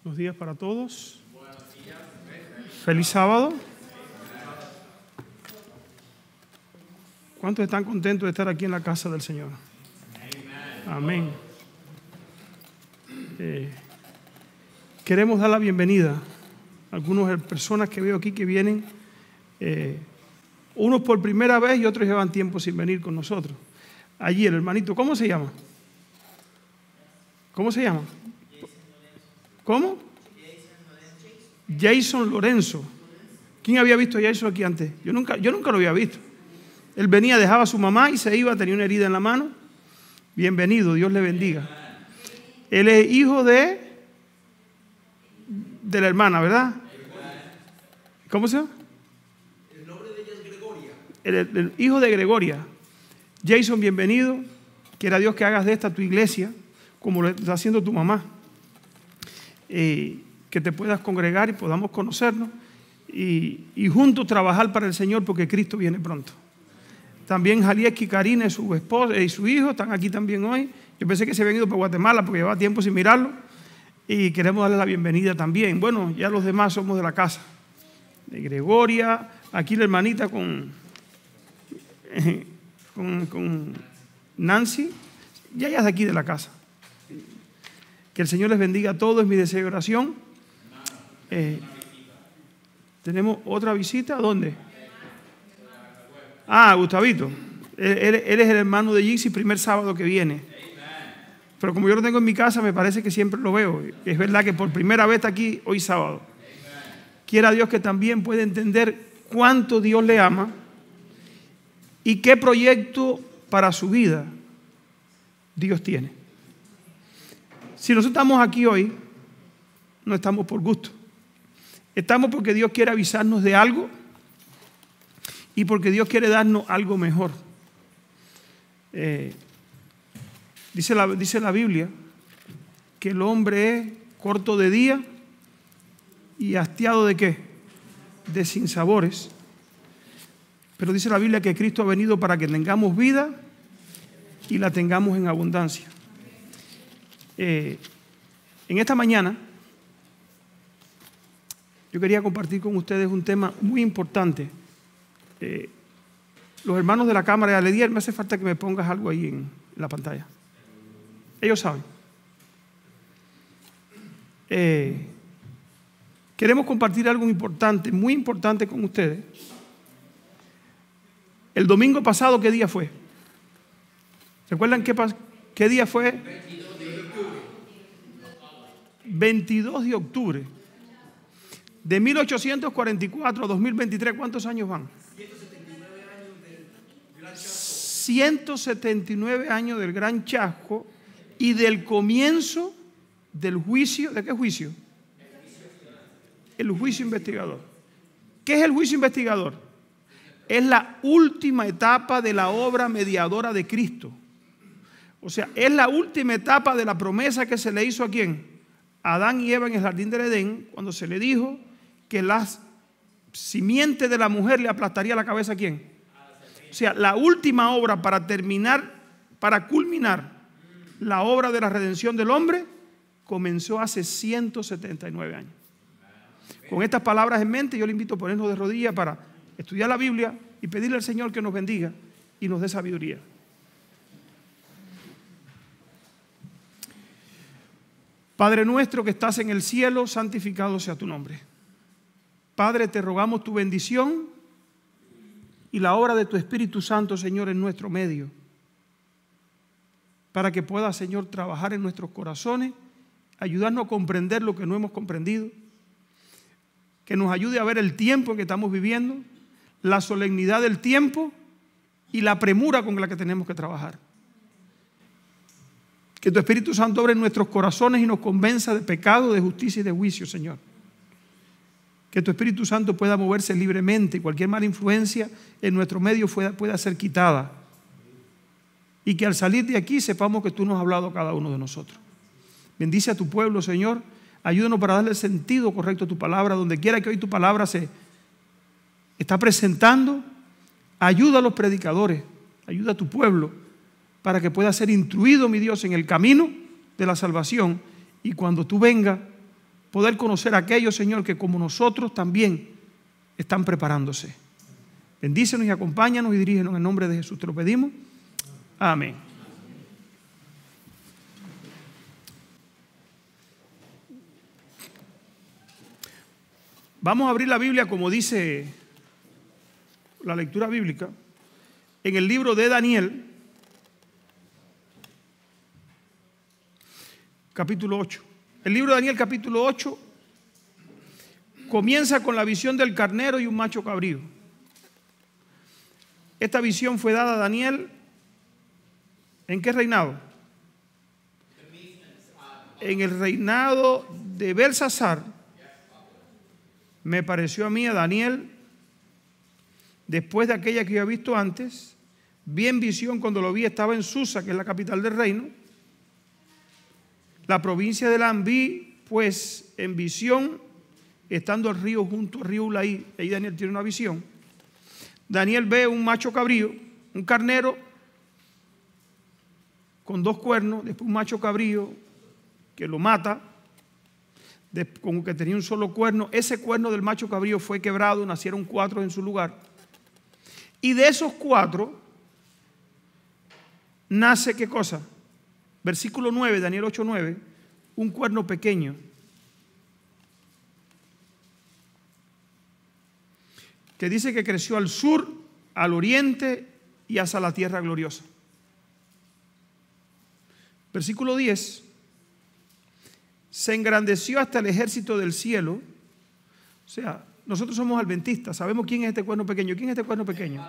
Buenos días para todos. Feliz sábado. ¿Cuántos están contentos de estar aquí en la casa del Señor? Amén. Queremos dar la bienvenida a algunas personas que veo aquí que vienen, unos por primera vez y otros llevan tiempo sin venir con nosotros. Allí el hermanito, ¿cómo se llama? ¿Cómo se llama? ¿Cómo? Jason Lorenzo. ¿Quién había visto a Jason aquí antes? Yo nunca lo había visto. Él venía, dejaba a su mamá y se iba, tenía una herida en la mano. Bienvenido, Dios le bendiga. Él es hijo de la hermana, ¿verdad? ¿Cómo se llama? El nombre de ella es Gregoria. El hijo de Gregoria. Jason, bienvenido. Quiera Dios que hagas de esta tu iglesia, como lo está haciendo tu mamá. Que te puedas congregar y podamos conocernos y juntos trabajar para el Señor, porque Cristo viene pronto. También Jalieski, Karina, su esposa y su hijo están aquí también hoy. Yo pensé que se habían ido para Guatemala porque llevaba tiempo sin mirarlo y queremos darle la bienvenida también. Bueno, ya los demás somos de la casa. De Gregoria, aquí la hermanita con Nancy, ya es de aquí de la casa. Que el Señor les bendiga a todos, es mi deseo de oración. Tenemos otra visita, ¿dónde? Gustavito. Él es el hermano de Gixi, primer sábado que viene. Pero como yo lo tengo en mi casa, me parece que siempre lo veo. Es verdad que por primera vez está aquí hoy sábado. Quiera Dios que también pueda entender cuánto Dios le ama y qué proyecto para su vida Dios tiene. Si nosotros estamos aquí hoy, no estamos por gusto. Estamos porque Dios quiere avisarnos de algo y porque Dios quiere darnos algo mejor. Dice la Biblia que el hombre es corto de día y hastiado ¿de qué? De sinsabores. Pero dice la Biblia que Cristo ha venido para que tengamos vida y la tengamos en abundancia. En esta mañana yo quería compartir con ustedes un tema muy importante. Los hermanos de la cámara de Aledier, me hace falta que me pongas algo ahí en la pantalla. Ellos saben. Queremos compartir algo importante, muy importante con ustedes. El domingo pasado, ¿qué día fue? ¿Recuerdan qué día fue? 22 de octubre. De 1844 a 2023, ¿cuántos años van? 179 años del Gran Chasco y del comienzo del juicio. ¿De qué juicio? El juicio investigador. ¿Qué es el juicio investigador? Es la última etapa de la obra mediadora de Cristo. O sea, es la última etapa de la promesa que se le hizo ¿a quién? A Adán y Eva en el jardín del Edén, cuando se le dijo que la simiente de la mujer le aplastaría la cabeza ¿a quién? O sea, la última obra para terminar, para culminar la obra de la redención del hombre, comenzó hace 179 años. Con estas palabras en mente, yo le invito a ponernos de rodillas para estudiar la Biblia y pedirle al Señor que nos bendiga y nos dé sabiduría. Padre nuestro que estás en el cielo, santificado sea tu nombre. Padre, te rogamos tu bendición y la obra de tu Espíritu Santo, Señor, en nuestro medio, para que pueda, Señor, trabajar en nuestros corazones, ayudarnos a comprender lo que no hemos comprendido, que nos ayude a ver el tiempo en que estamos viviendo, la solemnidad del tiempo y la premura con la que tenemos que trabajar. Que tu Espíritu Santo obre en nuestros corazones y nos convenza de pecado, de justicia y de juicio, Señor. Que tu Espíritu Santo pueda moverse libremente y cualquier mala influencia en nuestro medio pueda ser quitada. Y que al salir de aquí sepamos que tú nos has hablado a cada uno de nosotros. Bendice a tu pueblo, Señor. Ayúdanos para darle sentido correcto a tu palabra. Donde quiera que hoy tu palabra se está presentando, ayuda a los predicadores, ayuda a tu pueblo para que pueda ser instruido, mi Dios, en el camino de la salvación. Y cuando tú vengas, poder conocer a aquellos, Señor, que como nosotros también están preparándose. Bendícenos y acompáñanos y dirígenos en el nombre de Jesús. Te lo pedimos. Amén. Vamos a abrir la Biblia, como dice la lectura bíblica, en el libro de Daniel, capítulo 8. El libro de Daniel, capítulo 8, comienza con la visión del carnero y un macho cabrío. Esta visión fue dada a Daniel, ¿en qué reinado? En el reinado de Belsasar. Me pareció a mí, a Daniel, después de aquella que yo había visto antes, vi en visión cuando lo vi, estaba en Susa, que es la capital del reino, la provincia de Elam. Vi pues en visión, estando al río, junto al río Ulaí. Ahí Daniel tiene una visión. Daniel ve un macho cabrío, un carnero con 2 cuernos, después un macho cabrío que lo mata, como que tenía un solo cuerno. Ese cuerno del macho cabrío fue quebrado, nacieron 4 en su lugar. Y de esos 4 nace, ¿qué cosa? Versículo 9, Daniel 8:9, un cuerno pequeño. Que dice que creció al sur, al oriente y hacia la tierra gloriosa. Versículo 10. Se engrandeció hasta el ejército del cielo. O sea, nosotros somos adventistas, sabemos quién es este cuerno pequeño. ¿Quién es este cuerno pequeño?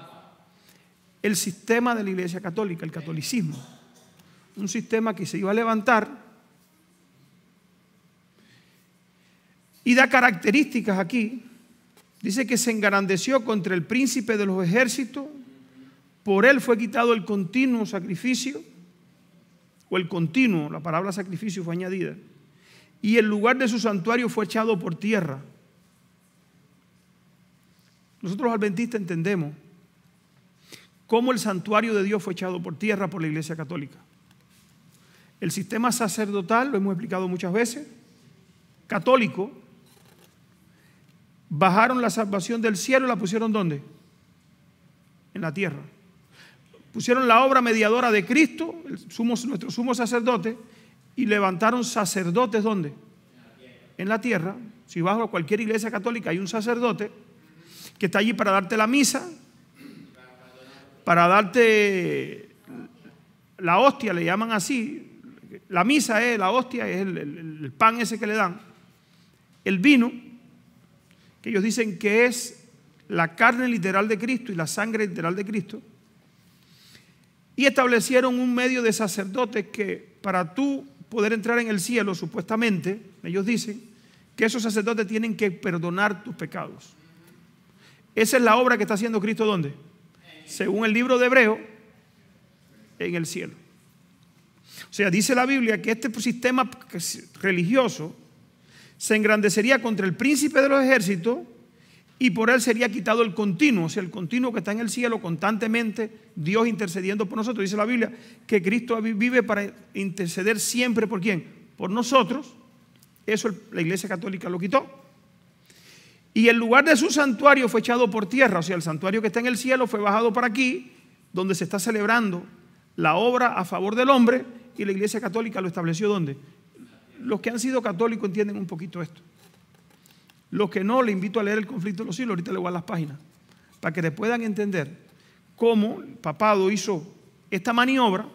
El sistema de la Iglesia Católica, el catolicismo. Un sistema que se iba a levantar y da características aquí. Dice que se engrandeció contra el príncipe de los ejércitos, por él fue quitado el continuo sacrificio, o el continuo, la palabra sacrificio fue añadida, y el lugar de su santuario fue echado por tierra. Nosotros los adventistas entendemos cómo el santuario de Dios fue echado por tierra por la Iglesia Católica. El sistema sacerdotal, lo hemos explicado muchas veces, católico, bajaron la salvación del cielo y la pusieron ¿dónde? En la tierra. Pusieron la obra mediadora de Cristo, nuestro sumo sacerdote, y levantaron sacerdotes ¿dónde? En la tierra. Si vas a cualquier iglesia católica hay un sacerdote que está allí para darte la misa, para darte la hostia, le llaman así. La misa es, la hostia es el pan ese que le dan, el vino, que ellos dicen que es la carne literal de Cristo y la sangre literal de Cristo. Y establecieron un medio de sacerdotes que para tú poder entrar en el cielo, supuestamente, ellos dicen que esos sacerdotes tienen que perdonar tus pecados. Esa es la obra que está haciendo Cristo, ¿dónde? Según el libro de Hebreo, en el cielo. O sea, dice la Biblia que este sistema religioso se engrandecería contra el príncipe de los ejércitos y por él sería quitado el continuo, o sea, el continuo que está en el cielo constantemente, Dios intercediendo por nosotros. Dice la Biblia que Cristo vive para interceder siempre ¿por quién? Por nosotros. Eso la Iglesia Católica lo quitó. Y el lugar de su santuario fue echado por tierra, o sea, el santuario que está en el cielo fue bajado para aquí, donde se está celebrando la obra a favor del hombre, y la Iglesia Católica lo estableció ¿dónde? Los que han sido católicos entienden un poquito esto. Los que no, le invito a leer el Conflicto de los Siglos, ahorita le voy a las páginas, para que le puedan entender cómo el papado hizo esta maniobra.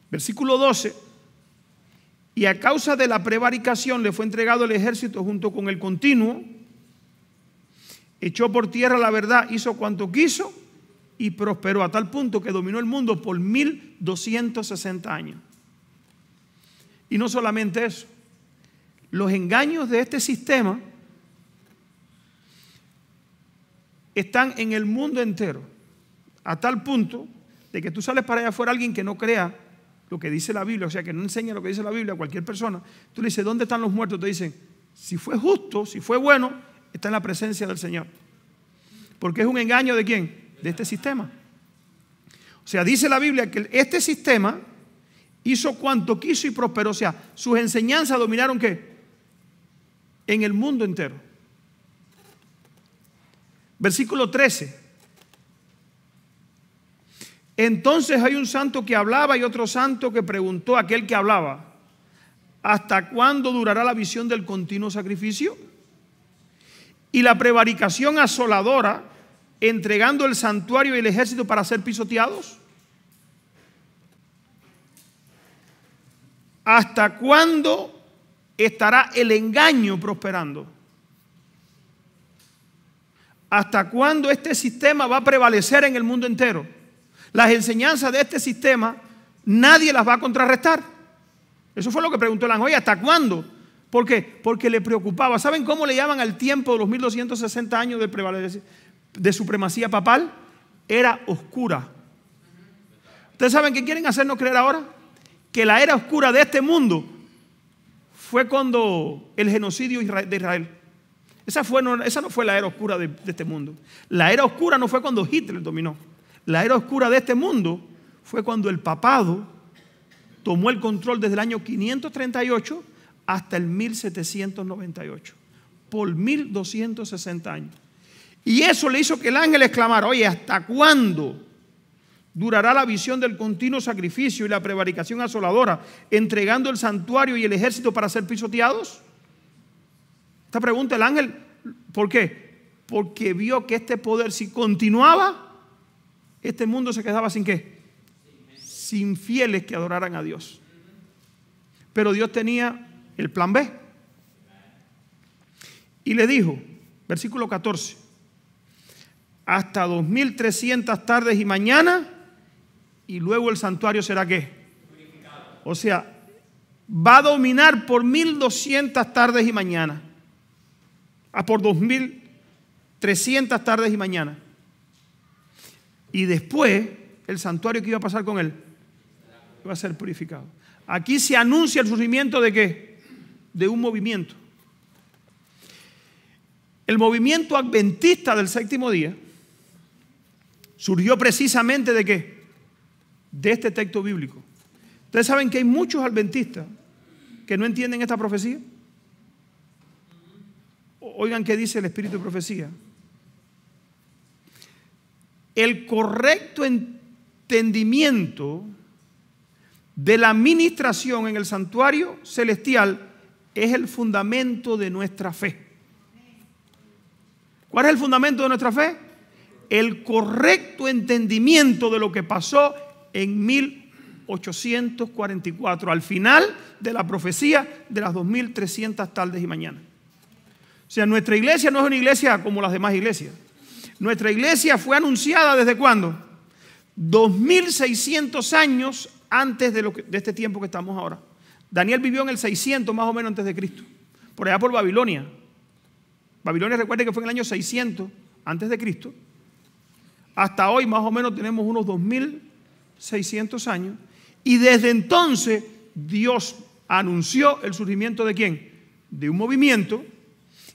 Versículo 12, y a causa de la prevaricación le fue entregado el ejército junto con el continuo, echó por tierra la verdad, hizo cuanto quiso y prosperó a tal punto que dominó el mundo por 1260 años. Y no solamente eso, los engaños de este sistema están en el mundo entero, a tal punto de que tú sales para allá afuera, alguien que no crea lo que dice la Biblia, o sea, que no enseña lo que dice la Biblia a cualquier persona, tú le dices, ¿dónde están los muertos? Te dicen, si fue justo, si fue bueno, está en la presencia del Señor. Porque es un engaño ¿de quién? De este sistema. O sea, dice la Biblia que este sistema hizo cuanto quiso y prosperó. O sea, sus enseñanzas dominaron ¿qué? en el mundo entero. Versículo 13. Entonces hay un santo que hablaba y otro santo que preguntó a aquel que hablaba: ¿hasta cuándo durará la visión del continuo sacrificio y la prevaricación asoladora, entregando el santuario y el ejército para ser pisoteados? ¿Hasta cuándo estará el engaño prosperando? ¿Hasta cuándo este sistema va a prevalecer en el mundo entero? Las enseñanzas de este sistema nadie las va a contrarrestar. Eso fue lo que preguntó el ángel. Oye, ¿hasta cuándo? ¿Por qué? Porque le preocupaba. ¿Saben cómo le llaman al tiempo de los 1260 años de supremacía papal? Era oscura. ¿Ustedes saben qué quieren hacernos creer ahora? Que la era oscura de este mundo fue cuando el genocidio de Israel. Esa no fue la era oscura de este mundo. La era oscura no fue cuando Hitler dominó. La era oscura de este mundo fue cuando el papado tomó el control desde el año 538 hasta el 1798. Por 1260 años. Y eso le hizo que el ángel exclamara: oye, ¿hasta cuándo durará la visión del continuo sacrificio y la prevaricación asoladora, entregando el santuario y el ejército para ser pisoteados? Esta pregunta el ángel, ¿por qué? Porque vio que este poder, si continuaba, este mundo se quedaba sin ¿qué? Sin fieles que adoraran a Dios. Pero Dios tenía el plan B. Y le dijo, versículo 14: hasta 2300 tardes y mañana, y luego el santuario será ¿qué? O sea, va a dominar por 1200 tardes y mañana, por 2300 tardes y mañana. Y después, el santuario que iba a pasar con él iba a ser purificado. Aquí se anuncia el surgimiento de ¿qué? De un movimiento. El movimiento adventista del séptimo día surgió precisamente ¿de qué? De este texto bíblico. Ustedes saben que hay muchos adventistas que no entienden esta profecía. Oigan qué dice el espíritu de profecía. El correcto entendimiento de la administración en el santuario celestial es el fundamento de nuestra fe. ¿Cuál es el fundamento de nuestra fe? El correcto entendimiento de lo que pasó en 1844, al final de la profecía de las 2300 tardes y mañanas. O sea, nuestra iglesia no es una iglesia como las demás iglesias. Nuestra iglesia fue anunciada ¿desde cuándo? 2600 años antes de este tiempo que estamos ahora. Daniel vivió en el 600 más o menos antes de Cristo, por allá por Babilonia. Babilonia, recuerden que fue en el año 600 antes de Cristo. Hasta hoy más o menos tenemos unos 2600 años. Y desde entonces Dios anunció el surgimiento ¿de quién? De un movimiento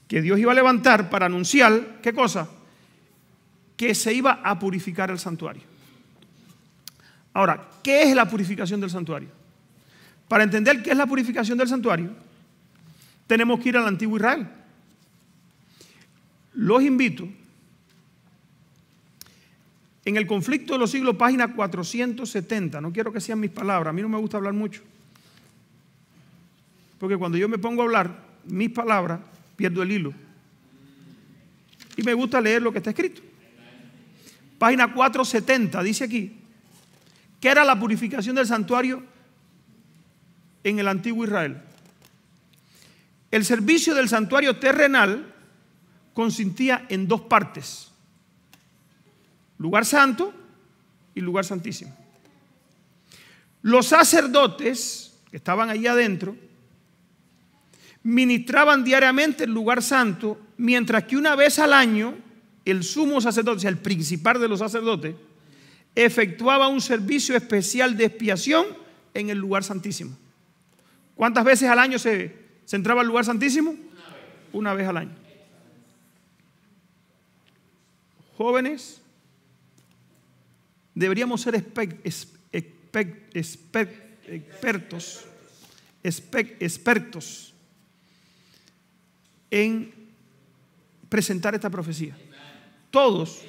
que Dios iba a levantar para anunciar, ¿qué cosa? Que se iba a purificar el santuario. Ahora, ¿qué es la purificación del santuario? Para entender qué es la purificación del santuario, tenemos que ir al antiguo Israel. Los invito, en el conflicto de los siglos, página 470, no quiero que sean mis palabras, a mí no me gusta hablar mucho, porque cuando yo me pongo a hablar, mis palabras, pierdo el hilo. Y me gusta leer lo que está escrito. Página 470, dice aquí, ¿qué era la purificación del santuario en el antiguo Israel? El servicio del santuario terrenal consistía en dos partes: lugar santo y lugar santísimo. Los sacerdotes que estaban allí adentro ministraban diariamente el lugar santo, mientras que una vez al año el sumo sacerdote, o sea, el principal de los sacerdotes, efectuaba un servicio especial de expiación en el lugar santísimo. ¿Cuántas veces al año se entraba al lugar santísimo? Una vez al año. Jóvenes, deberíamos ser expertos en presentar esta profecía. Todos.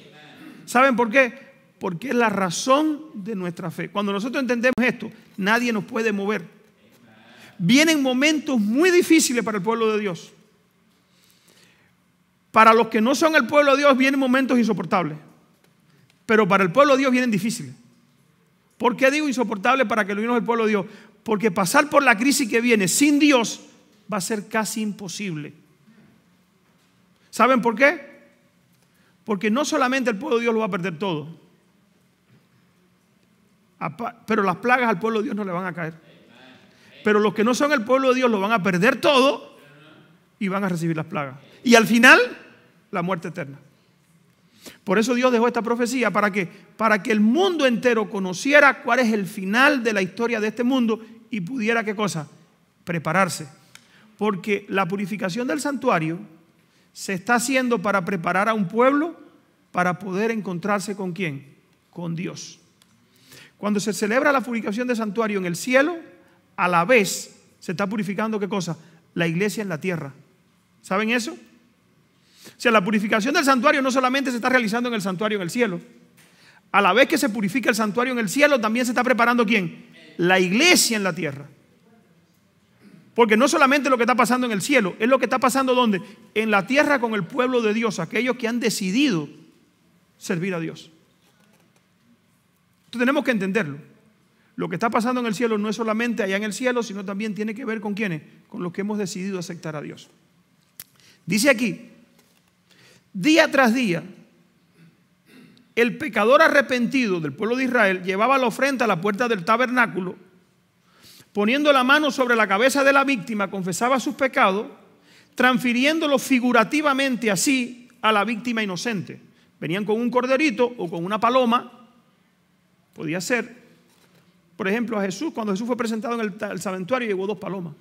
¿Saben por qué? Porque es la razón de nuestra fe. Cuando nosotros entendemos esto, nadie nos puede mover. Vienen momentos muy difíciles para el pueblo de Dios. Para los que no son el pueblo de Dios vienen momentos insoportables. Pero para el pueblo de Dios vienen difíciles. ¿Por qué digo insoportable para que lo vino el pueblo de Dios? Porque pasar por la crisis que viene sin Dios va a ser casi imposible. ¿Saben por qué? Porque no solamente el pueblo de Dios lo va a perder todo, pero las plagas al pueblo de Dios no le van a caer. Pero los que no son el pueblo de Dios lo van a perder todo y van a recibir las plagas. Y al final, la muerte eterna. Por eso Dios dejó esta profecía para que el mundo entero conociera cuál es el final de la historia de este mundo y pudiera, ¿qué cosa? Prepararse. Porque la purificación del santuario se está haciendo para preparar a un pueblo para poder encontrarse ¿con quién? Con Dios. Cuando se celebra la purificación del santuario en el cielo, a la vez se está purificando ¿qué cosa? La iglesia en la tierra. ¿Saben eso? O sea, la purificación del santuario no solamente se está realizando en el santuario en el cielo. A la vez que se purifica el santuario en el cielo, también se está preparando ¿quién? La iglesia en la tierra. Porque no solamente lo que está pasando en el cielo, es lo que está pasando ¿dónde? En la tierra con el pueblo de Dios, aquellos que han decidido servir a Dios. Entonces tenemos que entenderlo. Lo que está pasando en el cielo no es solamente allá en el cielo, sino también tiene que ver con ¿quiénes? Con los que hemos decidido aceptar a Dios. Dice aquí, día tras día, el pecador arrepentido del pueblo de Israel llevaba la ofrenda a la puerta del tabernáculo, poniendo la mano sobre la cabeza de la víctima, confesaba sus pecados, transfiriéndolo figurativamente así a la víctima inocente. Venían con un corderito o con una paloma, podía ser. Por ejemplo, a Jesús, cuando Jesús fue presentado en el santuario, llevó 2 palomas.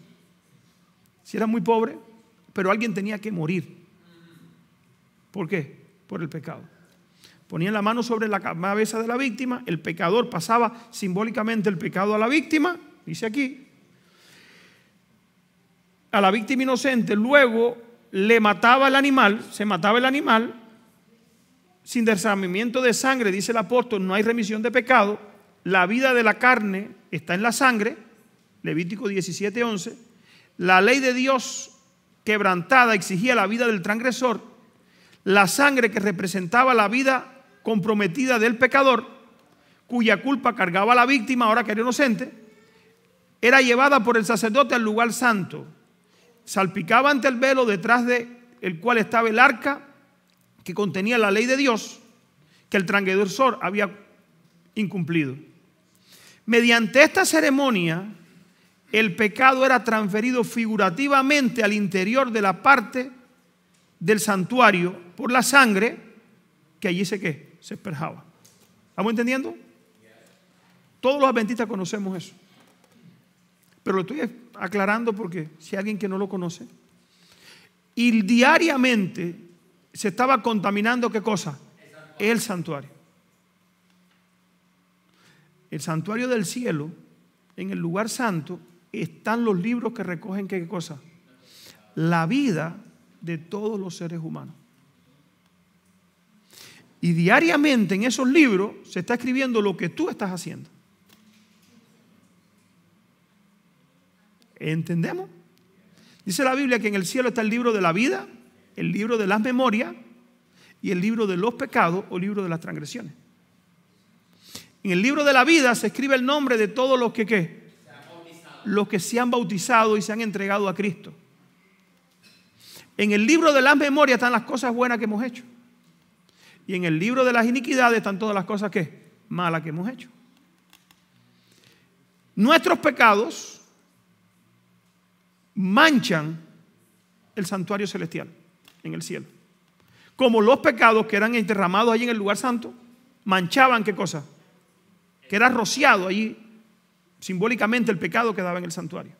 Si era muy pobre, pero alguien tenía que morir. ¿Por qué? Por el pecado. Ponían la mano sobre la cabeza de la víctima, el pecador pasaba simbólicamente el pecado a la víctima, dice aquí, a la víctima inocente, luego le mataba el animal, se mataba el animal, sin derramamiento de sangre, dice el apóstol, no hay remisión de pecado, la vida de la carne está en la sangre, Levítico 17:11, la ley de Dios quebrantada exigía la vida del transgresor, la sangre que representaba la vida comprometida del pecador, cuya culpa cargaba a la víctima, ahora que era inocente, era llevada por el sacerdote al lugar santo, salpicaba ante el velo detrás del cual estaba el arca que contenía la ley de Dios que el transgresor había incumplido. Mediante esta ceremonia, el pecado era transferido figurativamente al interior de la parte del santuario por la sangre que allí se asperjaba. ¿Estamos entendiendo? Todos los adventistas conocemos eso. Pero lo estoy aclarando porque si hay alguien que no lo conoce. Y diariamente se estaba contaminando ¿qué cosa? El santuario. El santuario del cielo, en el lugar santo, están los libros que recogen ¿qué cosa? La vida de todos los seres humanos. Y diariamente en esos libros se está escribiendo lo que tú estás haciendo. ¿Entendemos? Dice la Biblia que en el cielo está el libro de la vida, el libro de las memorias y el libro de los pecados o libro de las transgresiones. En el libro de la vida se escribe el nombre de todos los que ¿qué? Los que se han bautizado y se han entregado a Cristo. En el libro de las memorias están las cosas buenas que hemos hecho. Y en el libro de las iniquidades están todas las cosas ¿qué? Malas que hemos hecho. Nuestros pecados manchan el santuario celestial en el cielo. Como los pecados que eran derramados allí en el lugar santo, manchaban ¿qué cosa? Que era rociado allí, simbólicamente el pecado que daba en el santuario.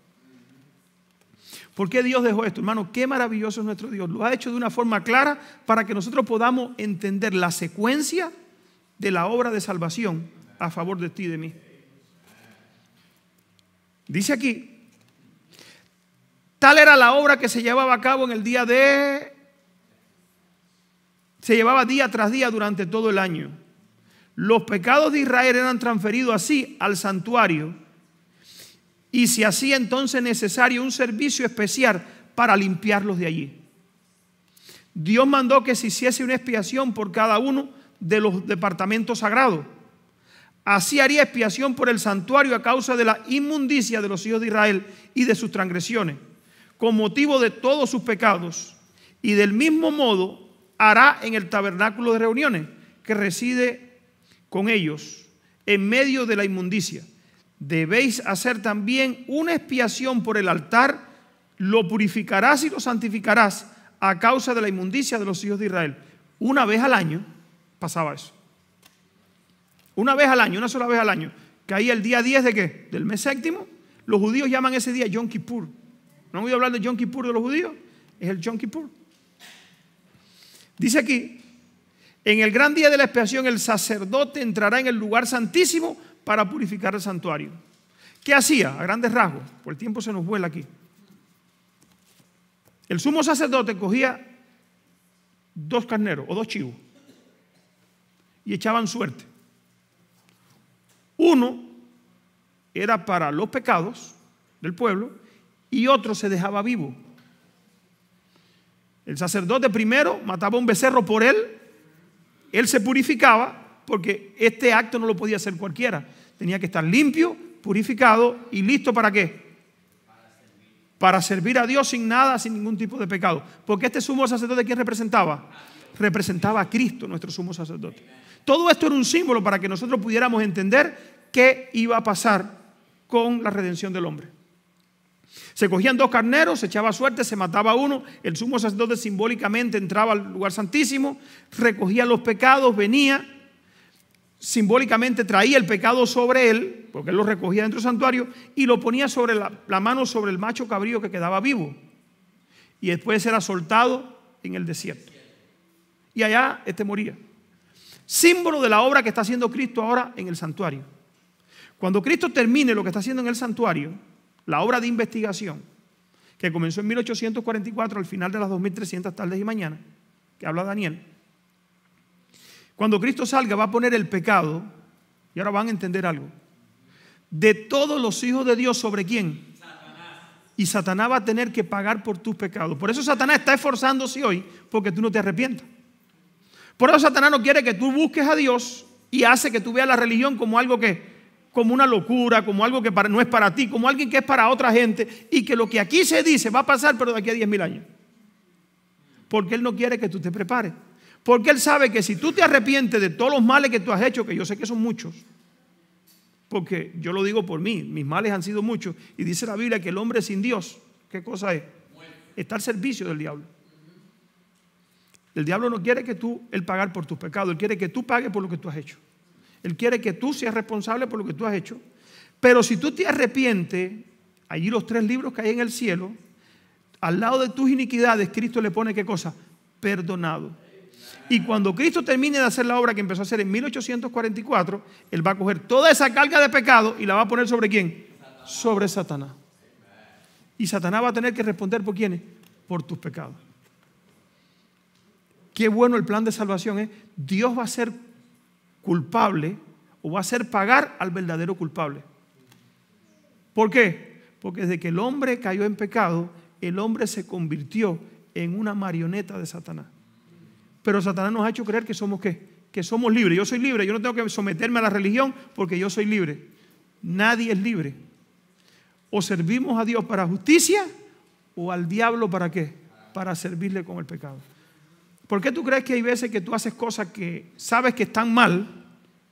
¿Por qué Dios dejó esto? Hermano, qué maravilloso es nuestro Dios. Lo ha hecho de una forma clara para que nosotros podamos entender la secuencia de la obra de salvación a favor de ti y de mí. Dice aquí, Tal era la obra que se llevaba a cabo en el día se llevaba día tras día durante todo el año. Los pecados de Israel eran transferidos así al santuario y se hacía entonces necesario un servicio especial para limpiarlos de allí. Dios mandó que se hiciese una expiación por cada uno de los departamentos sagrados. Así haría expiación por el santuario a causa de la inmundicia de los hijos de Israel y de sus transgresiones, con motivo de todos sus pecados. Y del mismo modo hará en el tabernáculo de reuniones que reside con ellos en medio de la inmundicia. Debéis hacer también una expiación por el altar, lo purificarás y lo santificarás a causa de la inmundicia de los hijos de Israel. Una vez al año pasaba eso. Una vez al año, una sola vez al año. Caía el día 10 de ¿qué? Del mes séptimo. Los judíos llaman ese día Yom Kippur. ¿No han oído hablar de Yom Kippur de los judíos? Es el Yom Kippur. Dice aquí, en el gran día de la expiación el sacerdote entrará en el lugar santísimo para purificar el santuario. ¿Qué hacía? A grandes rasgos, por el tiempo se nos vuela aquí. El sumo sacerdote cogía 2 carneros o 2 chivos y echaban suerte. Uno era para los pecados del pueblo y otro se dejaba vivo. El sacerdote primero mataba un becerro por él se purificaba porque este acto no lo podía hacer cualquiera. Tenía que estar limpio, purificado y listo ¿para qué? Para servir a Dios sin nada, sin ningún tipo de pecado. Porque este sumo sacerdote, ¿quién representaba? Representaba a Cristo, nuestro sumo sacerdote. Todo esto era un símbolo para que nosotros pudiéramos entender qué iba a pasar con la redención del hombre. Se cogían 2 carneros, se echaba suerte, se mataba uno, el sumo sacerdote simbólicamente entraba al lugar santísimo, recogía los pecados, venía, simbólicamente traía el pecado sobre él, porque él lo recogía dentro del santuario, y lo ponía sobre la mano sobre el macho cabrío que quedaba vivo. Y después era soltado en el desierto. Y allá moría. Símbolo de la obra que está haciendo Cristo ahora en el santuario. Cuando Cristo termine lo que está haciendo en el santuario, la obra de investigación, que comenzó en 1844 al final de las 2300 tardes y mañanas, que habla Daniel. Cuando Cristo salga va a poner el pecado, y ahora van a entender algo, de todos los hijos de Dios sobre quién. Y Satanás va a tener que pagar por tus pecados. Por eso Satanás está esforzándose hoy porque tú no te arrepientas. Por eso Satanás no quiere que tú busques a Dios y hace que tú veas la religión como algo como una locura, como algo que no es para ti, como alguien que es para otra gente y que lo que aquí se dice va a pasar pero de aquí a 10.000 años. Porque Él no quiere que tú te prepares. Porque Él sabe que si tú te arrepientes de todos los males que tú has hecho, que yo sé que son muchos, porque yo lo digo por mí, mis males han sido muchos, y dice la Biblia que el hombre sin Dios, ¿qué cosa es? Está al servicio del diablo. El diablo no quiere que él pague por tus pecados, él quiere que tú pagues por lo que tú has hecho. Él quiere que tú seas responsable por lo que tú has hecho. Pero si tú te arrepientes, allí los 3 libros que hay en el cielo, al lado de tus iniquidades, Cristo le pone ¿qué cosa? Perdonado. Y cuando Cristo termine de hacer la obra que empezó a hacer en 1844, Él va a coger toda esa carga de pecado y la va a poner ¿sobre quién? Sobre Satanás. Y Satanás va a tener que responder ¿por quiénes? Por tus pecados. Qué bueno el plan de salvación es. Dios va a ser culpable o va a hacer pagar al verdadero culpable. ¿Por qué? Porque desde que el hombre cayó en pecado, el hombre se convirtió en una marioneta de Satanás. Pero Satanás nos ha hecho creer que somos ¿qué? Que somos libres. Yo soy libre, yo no tengo que someterme a la religión porque yo soy libre. Nadie es libre. O servimos a Dios para justicia o al diablo ¿para qué? Para servirle con el pecado. ¿Por qué tú crees que hay veces que tú haces cosas que sabes que están mal,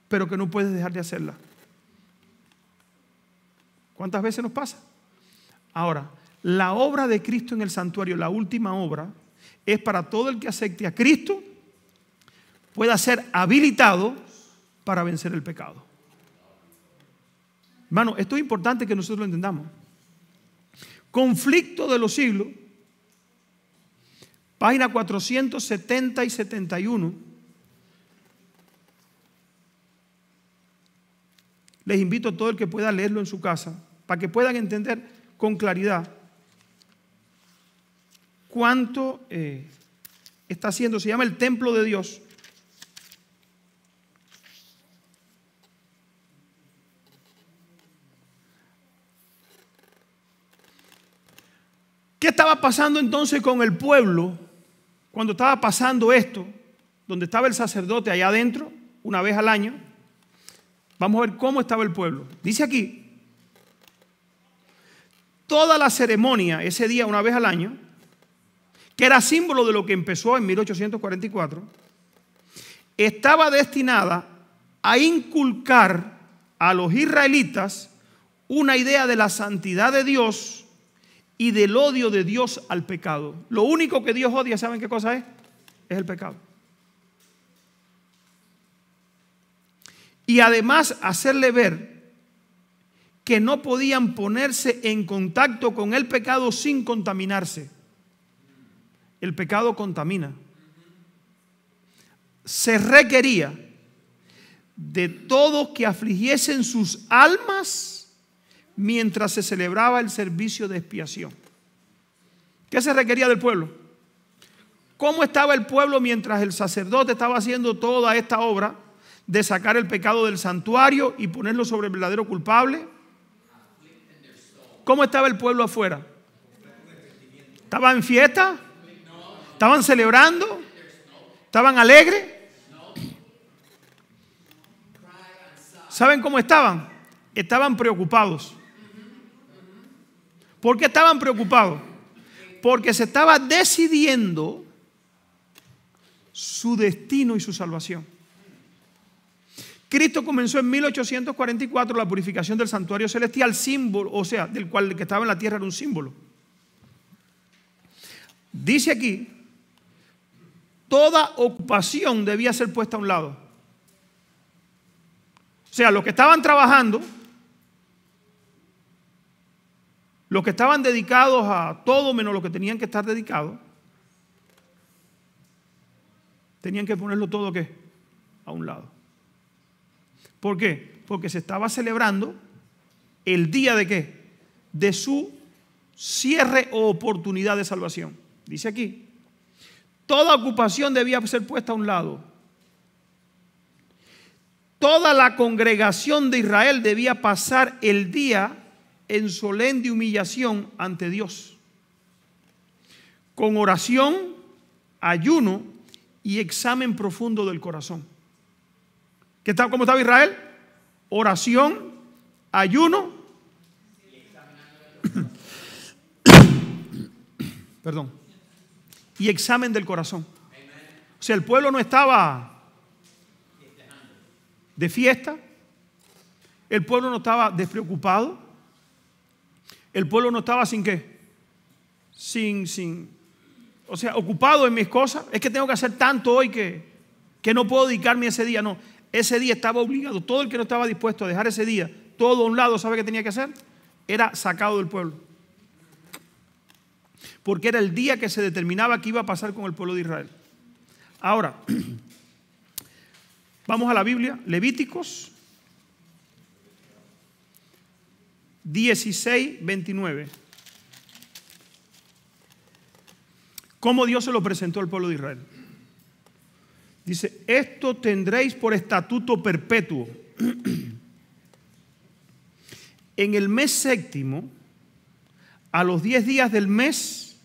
pero que no puedes dejar de hacerlas? ¿Cuántas veces nos pasa? Ahora, la obra de Cristo en el santuario, la última obra, es para todo el que acepte a Cristo, pueda ser habilitado para vencer el pecado. Hermano, esto es importante que nosotros lo entendamos. Conflicto de los siglos. Página 470 y 71. Les invito a todo el que pueda leerlo en su casa para que puedan entender con claridad cuánto está haciendo. Se llama el templo de Dios. ¿Qué estaba pasando entonces con el pueblo cuando estaba pasando esto? Donde estaba el sacerdote allá adentro, una vez al año. Vamos a ver cómo estaba el pueblo. Dice aquí, toda la ceremonia ese día, una vez al año, que era símbolo de lo que empezó en 1844, estaba destinada a inculcar a los israelitas una idea de la santidad de Dios y del odio de Dios al pecado. Lo único que Dios odia, ¿saben qué cosa es? Es el pecado. Y además hacerle ver que no podían ponerse en contacto con el pecado sin contaminarse. El pecado contamina. Se requería de todos que afligiesen sus almas mientras se celebraba el servicio de expiación. ¿Qué se requería del pueblo? ¿Cómo estaba el pueblo mientras el sacerdote estaba haciendo toda esta obra de sacar el pecado del santuario y ponerlo sobre el verdadero culpable? ¿Cómo estaba el pueblo afuera? ¿Estaban en fiesta? ¿Estaban celebrando? ¿Estaban alegres? ¿Saben cómo estaban? Estaban preocupados. ¿Por qué estaban preocupados? Porque se estaba decidiendo su destino y su salvación. Cristo comenzó en 1844 la purificación del santuario celestial, símbolo, o sea, del cual el que estaba en la tierra era un símbolo. Dice aquí, toda ocupación debía ser puesta a un lado. O sea, los que estaban trabajando, los que estaban dedicados a todo menos lo que tenían que estar dedicados, tenían que ponerlo todo ¿qué? A un lado. ¿Por qué? Porque se estaba celebrando el día de ¿qué? De su cierre o oportunidad de salvación. Dice aquí, toda ocupación debía ser puesta a un lado. Toda la congregación de Israel debía pasar el día en solemne humillación ante Dios, con oración, ayuno y examen profundo del corazón. ¿Cómo estaba Israel? Oración, ayuno, perdón, y examen del corazón. O sea, el pueblo no estaba de fiesta, el pueblo no estaba despreocupado, el pueblo no estaba sin qué, o sea, ocupado en mis cosas. Es que tengo que hacer tanto hoy que no puedo dedicarme a ese día. No, ese día estaba obligado. Todo el que no estaba dispuesto a dejar ese día todo a un lado, ¿sabe qué tenía que hacer? Era sacado del pueblo. Porque era el día que se determinaba qué iba a pasar con el pueblo de Israel. Ahora, vamos a la Biblia, Levíticos 16, 29. ¿Cómo Dios se lo presentó al pueblo de Israel? Dice, esto tendréis por estatuto perpetuo. En el mes séptimo, a los 10 días del mes,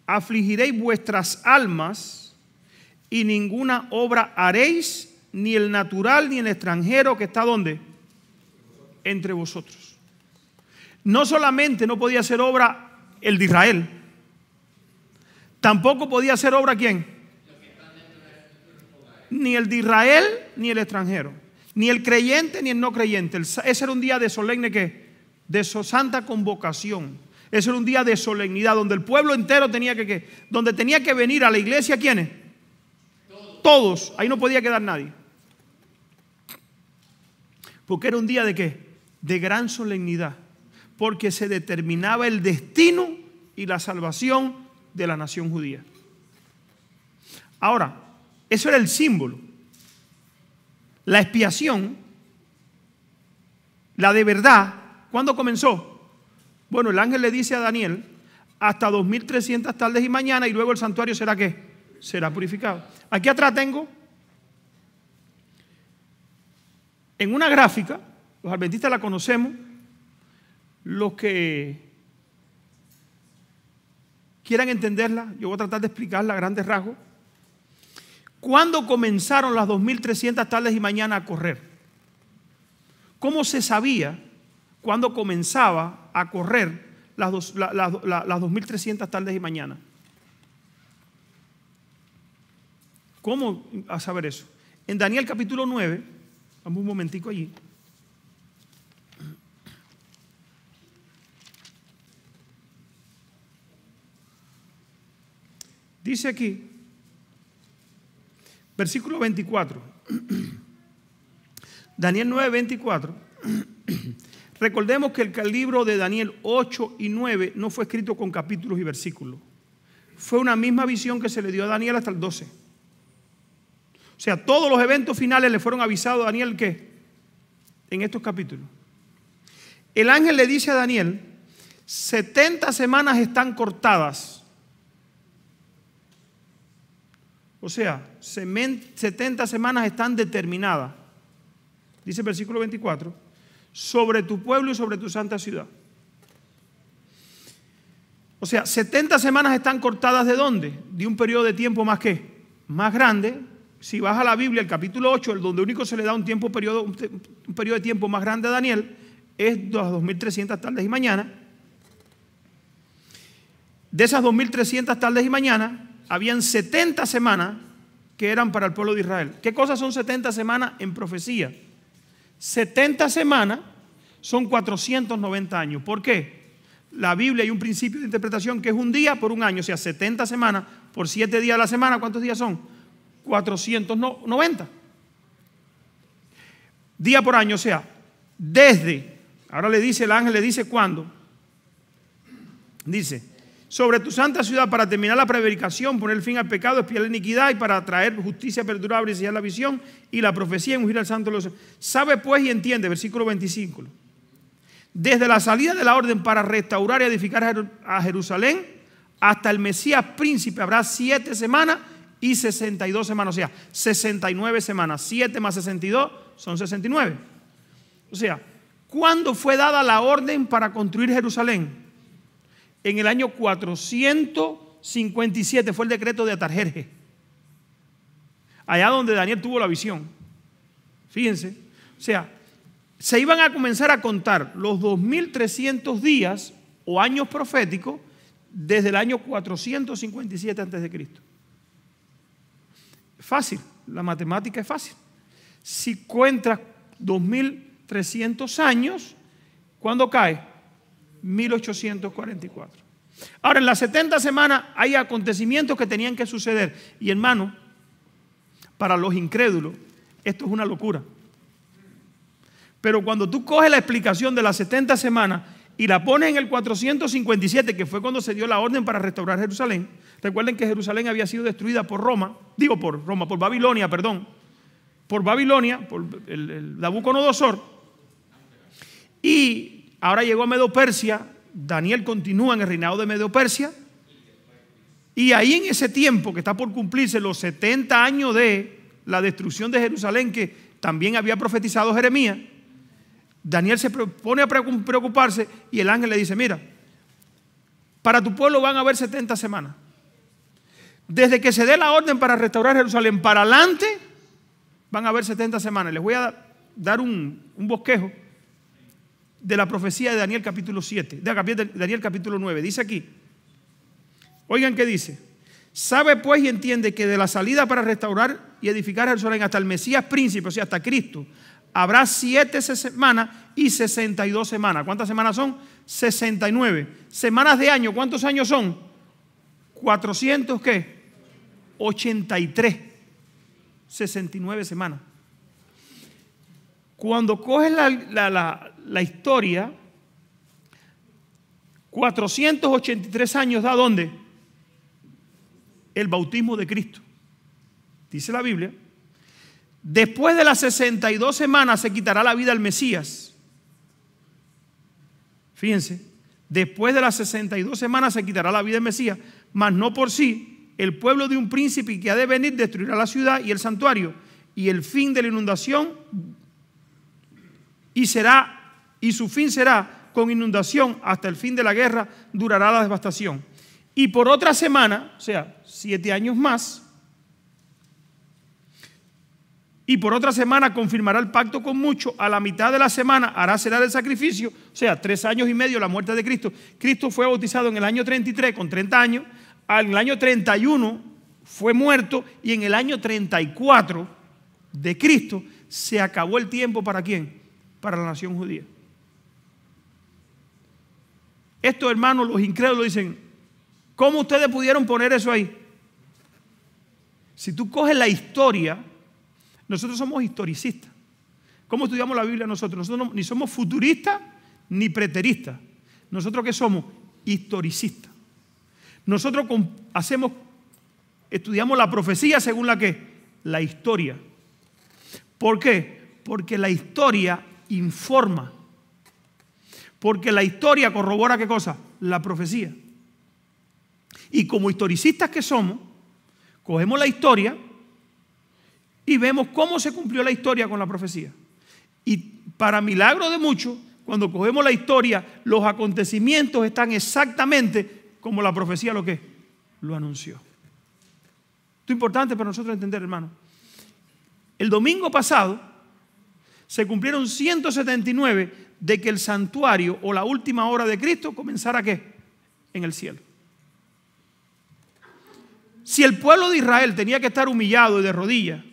afligiréis vuestras almas y ninguna obra haréis, ni el natural ni el extranjero que está ¿dónde? Entre vosotros. No solamente no podía hacer obra el de Israel, tampoco podía hacer obra ¿quién? Ni el de Israel ni el extranjero, ni el creyente ni el no creyente. Ese era un día de solemne ¿qué? De santa convocación. Ese era un día de solemnidad donde el pueblo entero tenía que donde tenía que venir a la iglesia ¿quiénes? Todos. Ahí no podía quedar nadie. Porque era un día de ¿qué? De gran solemnidad. Porque se determinaba el destino y la salvación de la nación judía. Ahora, eso era el símbolo. La expiación, la de verdad, ¿cuándo comenzó? Bueno, el ángel le dice a Daniel, hasta 2300 tardes y mañanas, y luego el santuario será ¿qué? Será purificado. Aquí atrás tengo en una gráfica, los adventistas la conocemos, los que quieran entenderla, yo voy a tratar de explicarla a grandes rasgos. ¿Cuándo comenzaron las 2300 tardes y mañanas a correr? ¿Cómo se sabía cuándo comenzaba a correr las 2300 tardes y mañanas? ¿Cómo a saber eso? En Daniel capítulo 9, vamos un momentico allí. Dice aquí, versículo 24, Daniel 9, 24. Recordemos que el libro de Daniel 8 y 9 no fue escrito con capítulos y versículos. Fue una misma visión que se le dio a Daniel hasta el 12. O sea, todos los eventos finales le fueron avisados a Daniel, ¿qué? En estos capítulos. El ángel le dice a Daniel, 70 semanas están cortadas. O sea, 70 semanas están determinadas. Dice el versículo 24, sobre tu pueblo y sobre tu santa ciudad. O sea, 70 semanas están cortadas ¿de dónde? De un periodo de tiempo más ¿qué? Más grande. Si vas a la Biblia, el capítulo 8, el donde único se le da un periodo de tiempo más grande a Daniel, es las 2300 tardes y mañanas. De esas 2300 tardes y mañanas, habían 70 semanas que eran para el pueblo de Israel. ¿Qué cosas son 70 semanas en profecía? 70 semanas son 490 años. ¿Por qué? La Biblia hay un principio de interpretación que es un día por un año. O sea, 70 semanas por 7 días a la semana. ¿Cuántos días son? 490. Día por año, o sea, desde, ahora le dice el ángel, le dice cuándo. Dice, sobre tu santa ciudad para terminar la prevaricación, poner fin al pecado, expiar la iniquidad y para traer justicia perdurable y sellar la visión y la profecía y ungir al santo de los cielos. Sabe pues y entiende, versículo 25. Desde la salida de la orden para restaurar y edificar a Jerusalén hasta el Mesías príncipe habrá 7 semanas y 62 semanas, o sea, 69 semanas. 7 más 62 son 69. O sea, ¿cuándo fue dada la orden para construir Jerusalén? En el año 457 fue el decreto de Atarjerjes, allá donde Daniel tuvo la visión. Fíjense, o sea, se iban a comenzar a contar los 2300 días o años proféticos desde el año 457 a.C. Fácil, la matemática es fácil. Si cuentas 2300 años, ¿cuándo cae? 1844. Ahora, en las 70 semanas hay acontecimientos que tenían que suceder. Y hermano, para los incrédulos, esto es una locura. Pero cuando tú coges la explicación de las 70 semanas y la pones en el 457, que fue cuando se dio la orden para restaurar Jerusalén. Recuerden que Jerusalén había sido destruida por por Babilonia, por el Nabucodonosor. Y ahora llegó a Medo-Persia. Daniel continúa en el reinado de Medo-Persia. Y ahí en ese tiempo que está por cumplirse los 70 años de la destrucción de Jerusalén, que también había profetizado Jeremías, Daniel se pone a preocuparse y el ángel le dice, mira, para tu pueblo van a haber 70 semanas. Desde que se dé la orden para restaurar Jerusalén para adelante, van a haber 70 semanas. Les voy a dar un bosquejo de la profecía de Daniel capítulo 7, de Daniel capítulo 9. Dice aquí, oigan qué dice. Sabe pues y entiende que de la salida para restaurar y edificar Jerusalén hasta el Mesías príncipe, o sea, hasta Cristo, habrá 7 semanas y 62 semanas. ¿Cuántas semanas son? 69. Semanas de año, ¿cuántos años son? 400, ¿qué? 83. 69 semanas. Cuando coges la historia, 483 años da ¿dónde? El bautismo de Cristo. Dice la Biblia. Después de las 62 semanas se quitará la vida al Mesías. Fíjense, Después de las 62 semanas se quitará la vida del Mesías, mas no por sí. El pueblo de un príncipe que ha de venir destruirá la ciudad y el santuario, y el fin de la inundación, y su fin será con inundación hasta el fin de la guerra, durará la devastación. Y por otra semana, o sea, 7 años más, y por otra semana confirmará el pacto con muchos. A la mitad de la semana hará cenar el sacrificio, o sea, 3 años y medio la muerte de Cristo. Cristo fue bautizado en el año 33 con 30 años, en el año 31 fue muerto y en el año 34 de Cristo se acabó el tiempo. ¿Para quién? Para la nación judía. Estos hermanos, los incrédulos, dicen, ¿cómo ustedes pudieron poner eso ahí? Si tú coges la historia, nosotros somos historicistas. ¿Cómo estudiamos la Biblia nosotros? Nosotros ni somos futuristas ni preteristas. ¿Nosotros qué somos? Historicistas. Nosotros estudiamos la profecía según la que, la historia. ¿Por qué? Porque la historia informa. Porque la historia corrobora ¿qué cosa? La profecía. Y como historicistas que somos, cogemos la historia y vemos cómo se cumplió la historia con la profecía. Y para milagro de muchos, cuando cogemos la historia, los acontecimientos están exactamente como la profecía lo anunció. Esto es importante para nosotros entender, hermano. El domingo pasado se cumplieron 179 de que el santuario o la última hora de Cristo comenzara ¿qué? En el cielo. Si el pueblo de Israel tenía que estar humillado y de rodillas,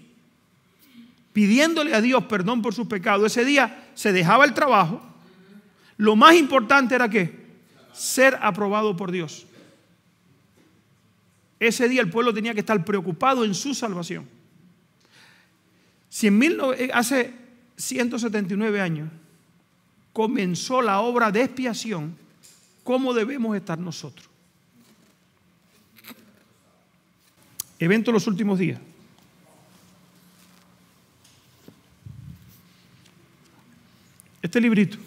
pidiéndole a Dios perdón por sus pecados, ese día se dejaba el trabajo. Lo más importante era ¿qué? Ser aprobado por Dios. Ese día el pueblo tenía que estar preocupado en su salvación. Si hace 179 años comenzó la obra de expiación, ¿cómo debemos estar nosotros? Evento de los últimos días. Este librito,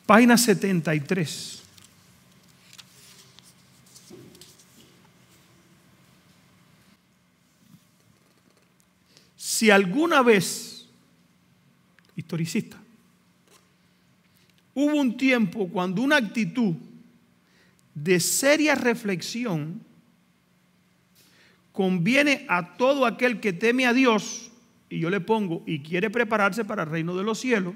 página 73. Si alguna vez, historicista, hubo un tiempo cuando una actitud de seria reflexión conviene a todo aquel que teme a Dios, y yo le pongo, y quiere prepararse para el reino de los cielos.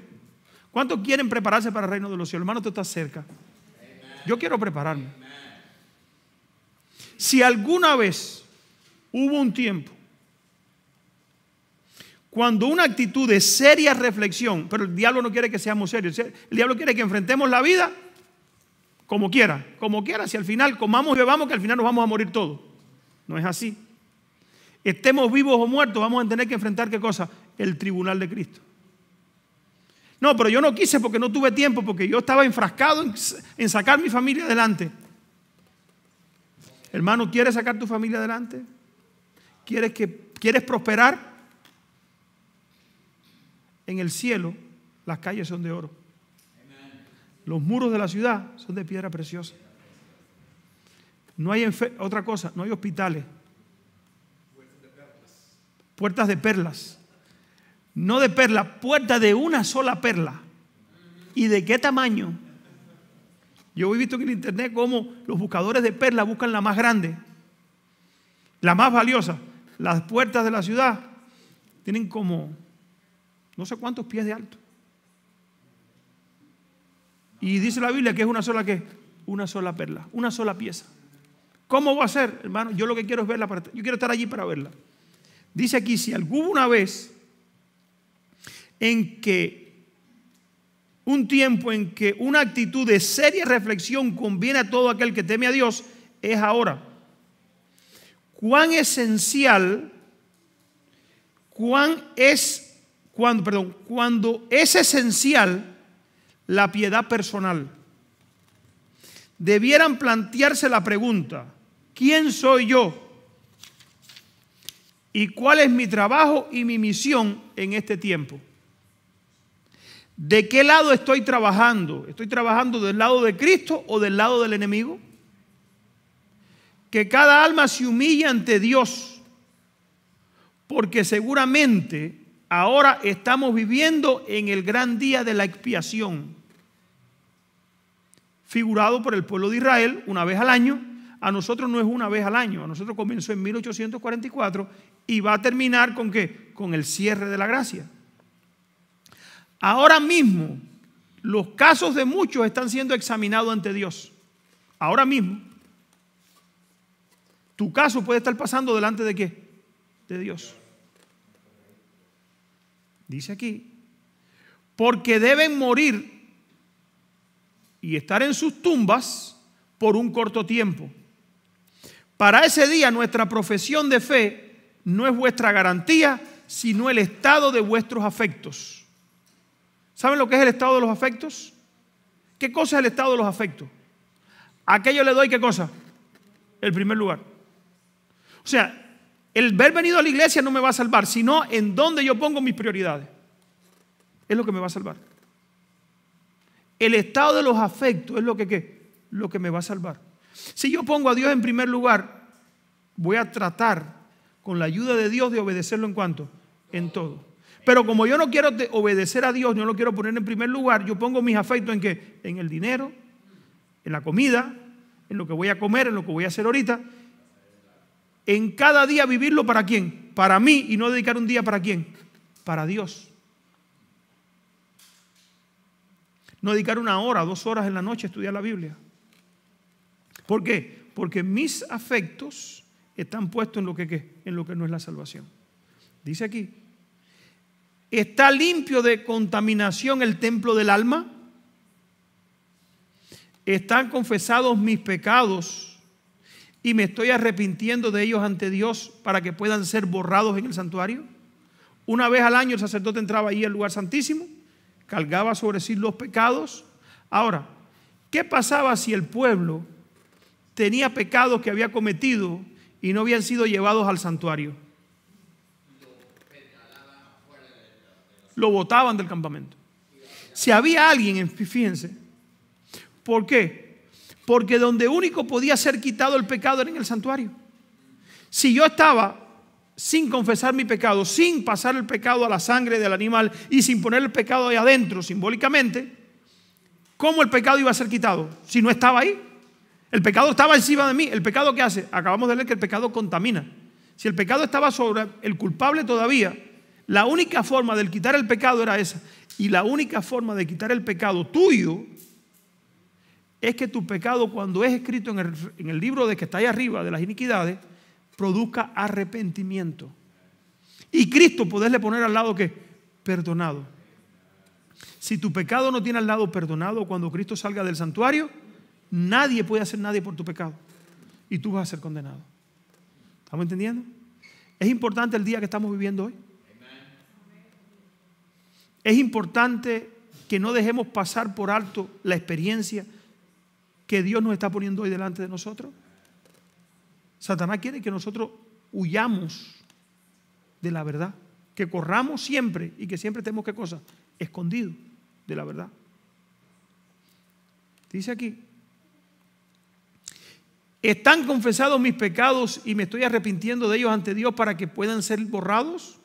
¿Cuántos quieren prepararse para el reino de los cielos? Hermano, tú estás cerca. Yo quiero prepararme. Si alguna vez hubo un tiempo cuando una actitud de seria reflexión, pero el diablo no quiere que seamos serios, el diablo quiere que enfrentemos la vida como quiera, si al final comamos y bebamos, que al final nos vamos a morir todos. No es así. Estemos vivos o muertos, vamos a tener que enfrentar ¿qué cosa? El tribunal de Cristo. No, pero yo no quise porque no tuve tiempo, porque yo estaba enfrascado en sacar mi familia adelante. Hermano, ¿quieres sacar tu familia adelante? ¿Quieres prosperar? En el cielo las calles son de oro. Los muros de la ciudad son de piedra preciosa. No hay otra cosa, no hay hospitales. Puertas de perlas. No de perlas, puertas de una sola perla. ¿Y de qué tamaño? Yo he visto en el internet cómo los buscadores de perlas buscan la más grande, la más valiosa. Las puertas de la ciudad tienen como no sé cuántos pies de alto. Y dice la Biblia que es una sola ¿qué? Una sola perla, una sola pieza. ¿Cómo va a ser, hermano? Yo lo que quiero es verla, yo quiero estar allí para verla. Dice aquí, si alguna vez un tiempo en que una actitud de seria reflexión conviene a todo aquel que teme a Dios, es ahora. Cuando es esencial la piedad personal, debieran plantearse la pregunta: ¿quién soy yo? ¿Y cuál es mi trabajo y mi misión en este tiempo? ¿De qué lado estoy trabajando? ¿Estoy trabajando del lado de Cristo o del lado del enemigo? Que cada alma se humille ante Dios, porque seguramente ahora estamos viviendo en el gran día de la expiación, figurado por el pueblo de Israel una vez al año. A nosotros no es una vez al año, a nosotros comenzó en 1844 y va a terminar ¿con qué? Con el cierre de la gracia. Ahora mismo los casos de muchos están siendo examinados ante Dios. Ahora mismo tu caso puede estar pasando delante de ¿qué? De Dios. Dice aquí, porque deben morir y estar en sus tumbas por un corto tiempo. Para ese día nuestra profesión de fe no es vuestra garantía, sino el estado de vuestros afectos. ¿Saben lo que es el estado de los afectos? ¿Qué cosa es el estado de los afectos? ¿A qué yo le doy qué cosa? El primer lugar. O sea, el haber venido a la iglesia no me va a salvar, sino en dónde yo pongo mis prioridades. Es lo que me va a salvar. El estado de los afectos es lo que me va a salvar. Si yo pongo a Dios en primer lugar, voy a tratar con la ayuda de Dios de obedecerlo en cuanto, en todo. Pero como yo no quiero obedecer a Dios, no lo quiero poner en primer lugar, yo pongo mis afectos ¿en qué? En el dinero, en la comida, en lo que voy a comer, en lo que voy a hacer ahorita. En cada día vivirlo ¿para quién? Para mí, y no dedicar un día ¿para quién? Para Dios. No dedicar 1 hora, 2 horas en la noche a estudiar la Biblia. ¿Por qué? Porque mis afectos están puestos en lo que ¿qué? En lo que no es la salvación. Dice aquí, ¿está limpio de contaminación el templo del alma? ¿Están confesados mis pecados y me estoy arrepintiendo de ellos ante Dios para que puedan ser borrados en el santuario? Una vez al año el sacerdote entraba ahí al lugar santísimo, cargaba sobre sí los pecados. Ahora, ¿qué pasaba si el pueblo tenía pecados que había cometido y no habían sido llevados al santuario? Lo botaban del campamento. Si había alguien, fíjense, ¿por qué? Porque donde único podía ser quitado el pecado era en el santuario. Si yo estaba sin confesar mi pecado, sin pasar el pecado a la sangre del animal y sin poner el pecado ahí adentro simbólicamente, ¿cómo el pecado iba a ser quitado? Si no estaba ahí. El pecado estaba encima de mí. ¿El pecado qué hace? Acabamos de leer que el pecado contamina. Si el pecado estaba sobre el culpable todavía, la única forma de quitar el pecado era esa. Y la única forma de quitar el pecado tuyo es que tu pecado, cuando es escrito en el libro de que está ahí arriba de las iniquidades, produzca arrepentimiento. Y Cristo poderle poner al lado ¿qué? Perdonado. Si tu pecado no tiene al lado perdonado, cuando Cristo salga del santuario, nadie puede hacer nadie por tu pecado. Y tú vas a ser condenado. ¿Estamos entendiendo? Es importante el día que estamos viviendo hoy. Es importante que no dejemos pasar por alto la experiencia que Dios nos está poniendo hoy delante de nosotros. Satanás quiere que nosotros huyamos de la verdad, que corramos siempre y que siempre estemos ¿qué cosa? Escondidos de la verdad. Dice aquí, ¿están confesados mis pecados y me estoy arrepintiendo de ellos ante Dios para que puedan ser borrados?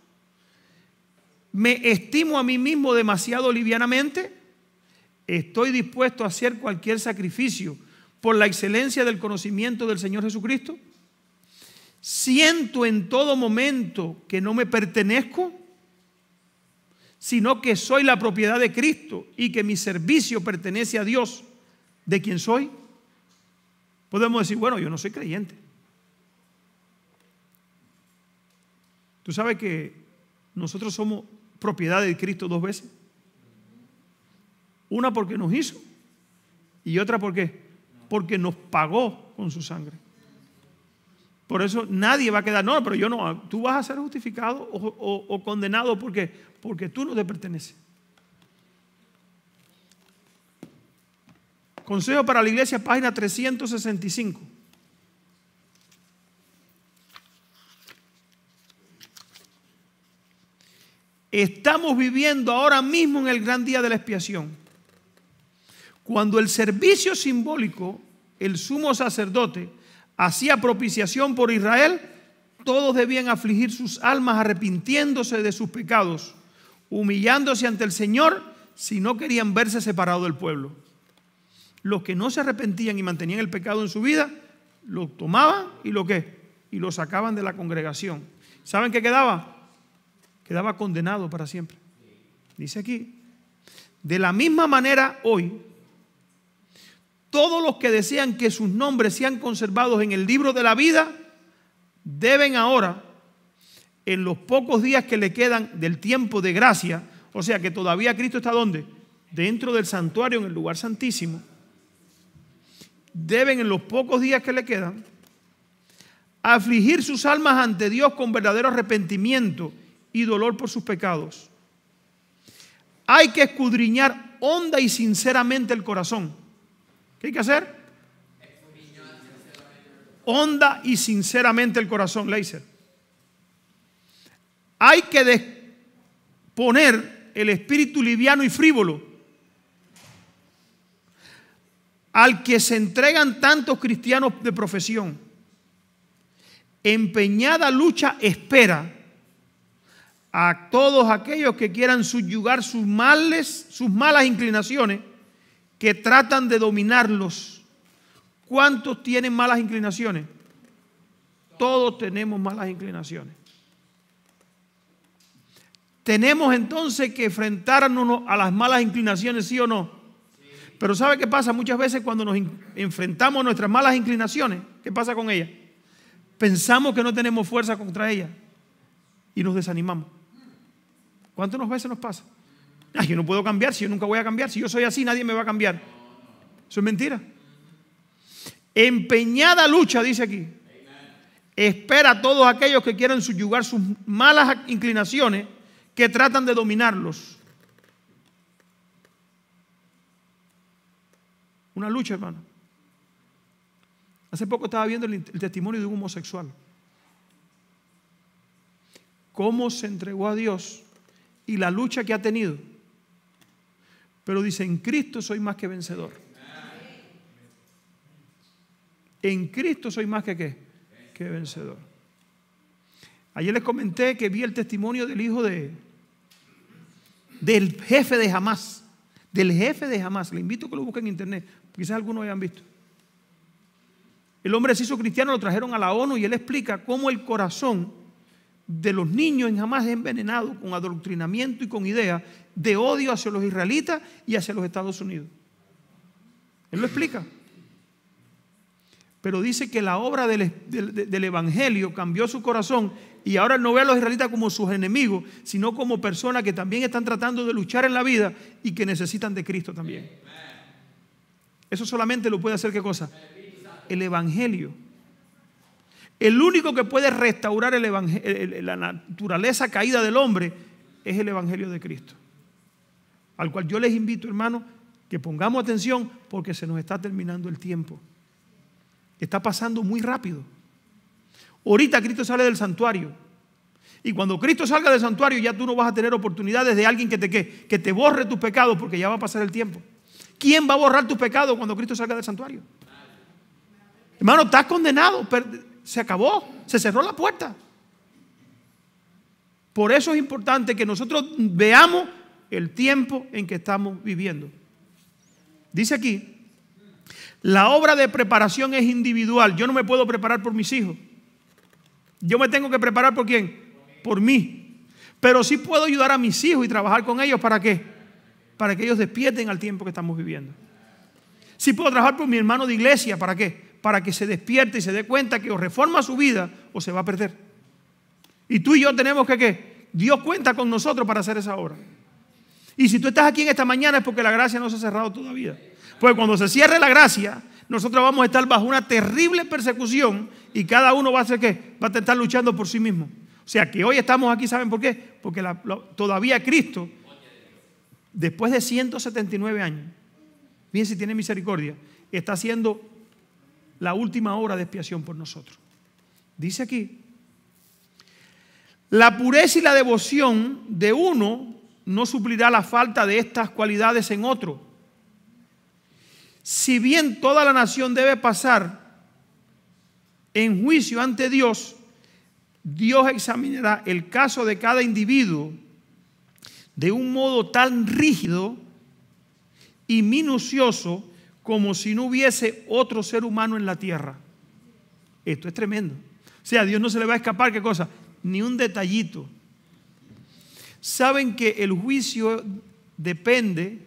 ¿Me estimo a mí mismo demasiado livianamente? ¿Estoy dispuesto a hacer cualquier sacrificio por la excelencia del conocimiento del Señor Jesucristo? ¿Siento en todo momento que no me pertenezco, sino que soy la propiedad de Cristo y que mi servicio pertenece a Dios, de quien soy? Podemos decir, bueno, yo no soy creyente. Tú sabes que nosotros somos propiedad de Cristo 2 veces. Una porque nos hizo y otra porque nos pagó con su sangre. Por eso nadie va a quedar, no, pero yo no, tú vas a ser justificado o condenado porque tú no te perteneces. Consejo para la iglesia, página 365. Estamos viviendo ahora mismo en el gran día de la expiación. Cuando el servicio simbólico, el sumo sacerdote, hacía propiciación por Israel, todos debían afligir sus almas arrepintiéndose de sus pecados, humillándose ante el Señor si no querían verse separados del pueblo. Los que no se arrepentían y mantenían el pecado en su vida, lo tomaban y lo sacaban de la congregación. ¿Saben qué quedaba? Quedaba condenado para siempre. Dice aquí, de la misma manera hoy, todos los que desean que sus nombres sean conservados en el libro de la vida, deben ahora, en los pocos días que le quedan del tiempo de gracia, o sea que todavía Cristo está ¿dónde? Dentro del santuario, en el lugar santísimo, deben en los pocos días que le quedan, afligir sus almas ante Dios con verdadero arrepentimiento y dolor por sus pecados. Hay que escudriñar honda y sinceramente el corazón. ¿Qué hay que hacer? Honda y sinceramente el corazón, Leiser. Hay que poner el espíritu liviano y frívolo al que se entregan tantos cristianos de profesión. Empeñada lucha espera a todos aquellos que quieran subyugar sus malas inclinaciones, que tratan de dominarlos. ¿Cuántos tienen malas inclinaciones? Todos tenemos malas inclinaciones. Tenemos entonces que enfrentarnos a las malas inclinaciones, ¿sí o no? Pero ¿sabe qué pasa? Muchas veces cuando nos enfrentamos a nuestras malas inclinaciones, ¿qué pasa con ellas? Pensamos que no tenemos fuerza contra ellas y nos desanimamos. ¿Cuántas veces nos pasa? Ay, yo no puedo cambiar, si yo nunca voy a cambiar, si yo soy así nadie me va a cambiar. Eso es mentira. Empeñada lucha, dice aquí. Espera a todos aquellos que quieran subyugar sus malas inclinaciones, que tratan de dominarlos. Una lucha, hermano. Hace poco estaba viendo el testimonio de un homosexual. Cómo se entregó a Dios y la lucha que ha tenido. Pero dice, en Cristo soy más que vencedor. En Cristo soy más que ¿qué? Que vencedor. Ayer les comenté que vi el testimonio del hijo del jefe de Hamás. Del jefe de Hamás. Le invito a que lo busquen en internet. Quizás algunos hayan visto. El hombre se hizo cristiano, lo trajeron a la ONU y él explica cómo el corazón de los niños en Hamás es envenenado con adoctrinamiento y con ideas de odio hacia los israelitas y hacia los Estados Unidos. Él lo explica. Pero dice que la obra del Evangelio cambió su corazón y ahora no ve a los israelitas como sus enemigos, sino como personas que también están tratando de luchar en la vida y que necesitan de Cristo también. Eso solamente lo puede hacer ¿qué cosa? El Evangelio. El único que puede restaurar la naturaleza caída del hombre es el Evangelio de Cristo. Al cual yo les invito, hermanos, que pongamos atención porque se nos está terminando el tiempo. Está pasando muy rápido. Ahorita Cristo sale del santuario. Y cuando Cristo salga del santuario ya tú no vas a tener oportunidades de alguien que te borre tus pecados porque ya va a pasar el tiempo. ¿Quién va a borrar tus pecados cuando Cristo salga del santuario? Hermano, estás condenado. Se acabó. Se cerró la puerta. Por eso es importante que nosotros veamos el tiempo en que estamos viviendo. Dice aquí, la obra de preparación es individual. Yo no me puedo preparar por mis hijos. Yo me tengo que preparar ¿por quién? Por mí. Pero sí puedo ayudar a mis hijos y trabajar con ellos. ¿Para qué? Para que ellos despierten al tiempo que estamos viviendo. Sí puedo trabajar por mi hermano de iglesia. ¿Para qué? Para que se despierte y se dé cuenta que o reforma su vida o se va a perder. Y tú y yo tenemos que ¿qué? Dios cuenta con nosotros para hacer esa obra. Y si tú estás aquí en esta mañana es porque la gracia no se ha cerrado todavía. Pues cuando se cierre la gracia, nosotros vamos a estar bajo una terrible persecución y cada uno va a hacer ¿qué? Va a estar luchando por sí mismo. O sea que hoy estamos aquí, ¿saben por qué? Porque todavía Cristo, después de 179 años, bien si tiene misericordia, está haciendo la última obra de expiación por nosotros. Dice aquí, La pureza y la devoción de uno no suplirá la falta de estas cualidades en otro. Si bien toda la nación debe pasar en juicio ante Dios, Dios examinará el caso de cada individuo de un modo tan rígido y minucioso como si no hubiese otro ser humano en la tierra. Esto es tremendo. O sea, a Dios no se le va a escapar, ¿qué cosa? Ni un detallito. ¿Saben que el juicio depende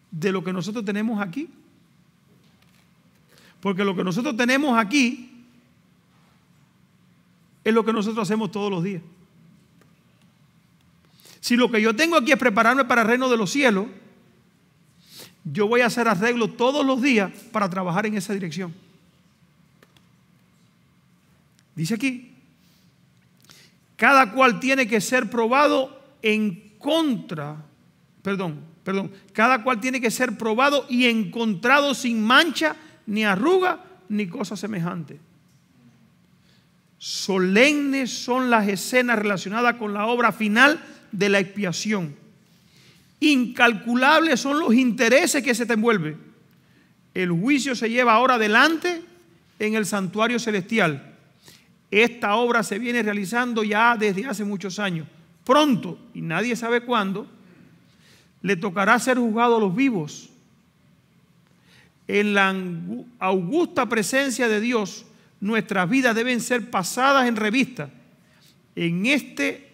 de lo que nosotros tenemos aquí? Porque lo que nosotros tenemos aquí es lo que nosotros hacemos todos los días. Si lo que yo tengo aquí es prepararme para el reino de los cielos, yo voy a hacer arreglo todos los días para trabajar en esa dirección. Dice aquí, cada cual tiene que ser probado cada cual tiene que ser probado y encontrado sin mancha, ni arruga, ni cosa semejante. Solemnes son las escenas relacionadas con la obra final de la expiación. Incalculables son los intereses que se te envuelven. El juicio se lleva ahora adelante en el santuario celestial. Esta obra se viene realizando ya desde hace muchos años. Pronto, y nadie sabe cuándo, le tocará ser juzgado a los vivos. En la augusta presencia de Dios, nuestras vidas deben ser pasadas en revista. En este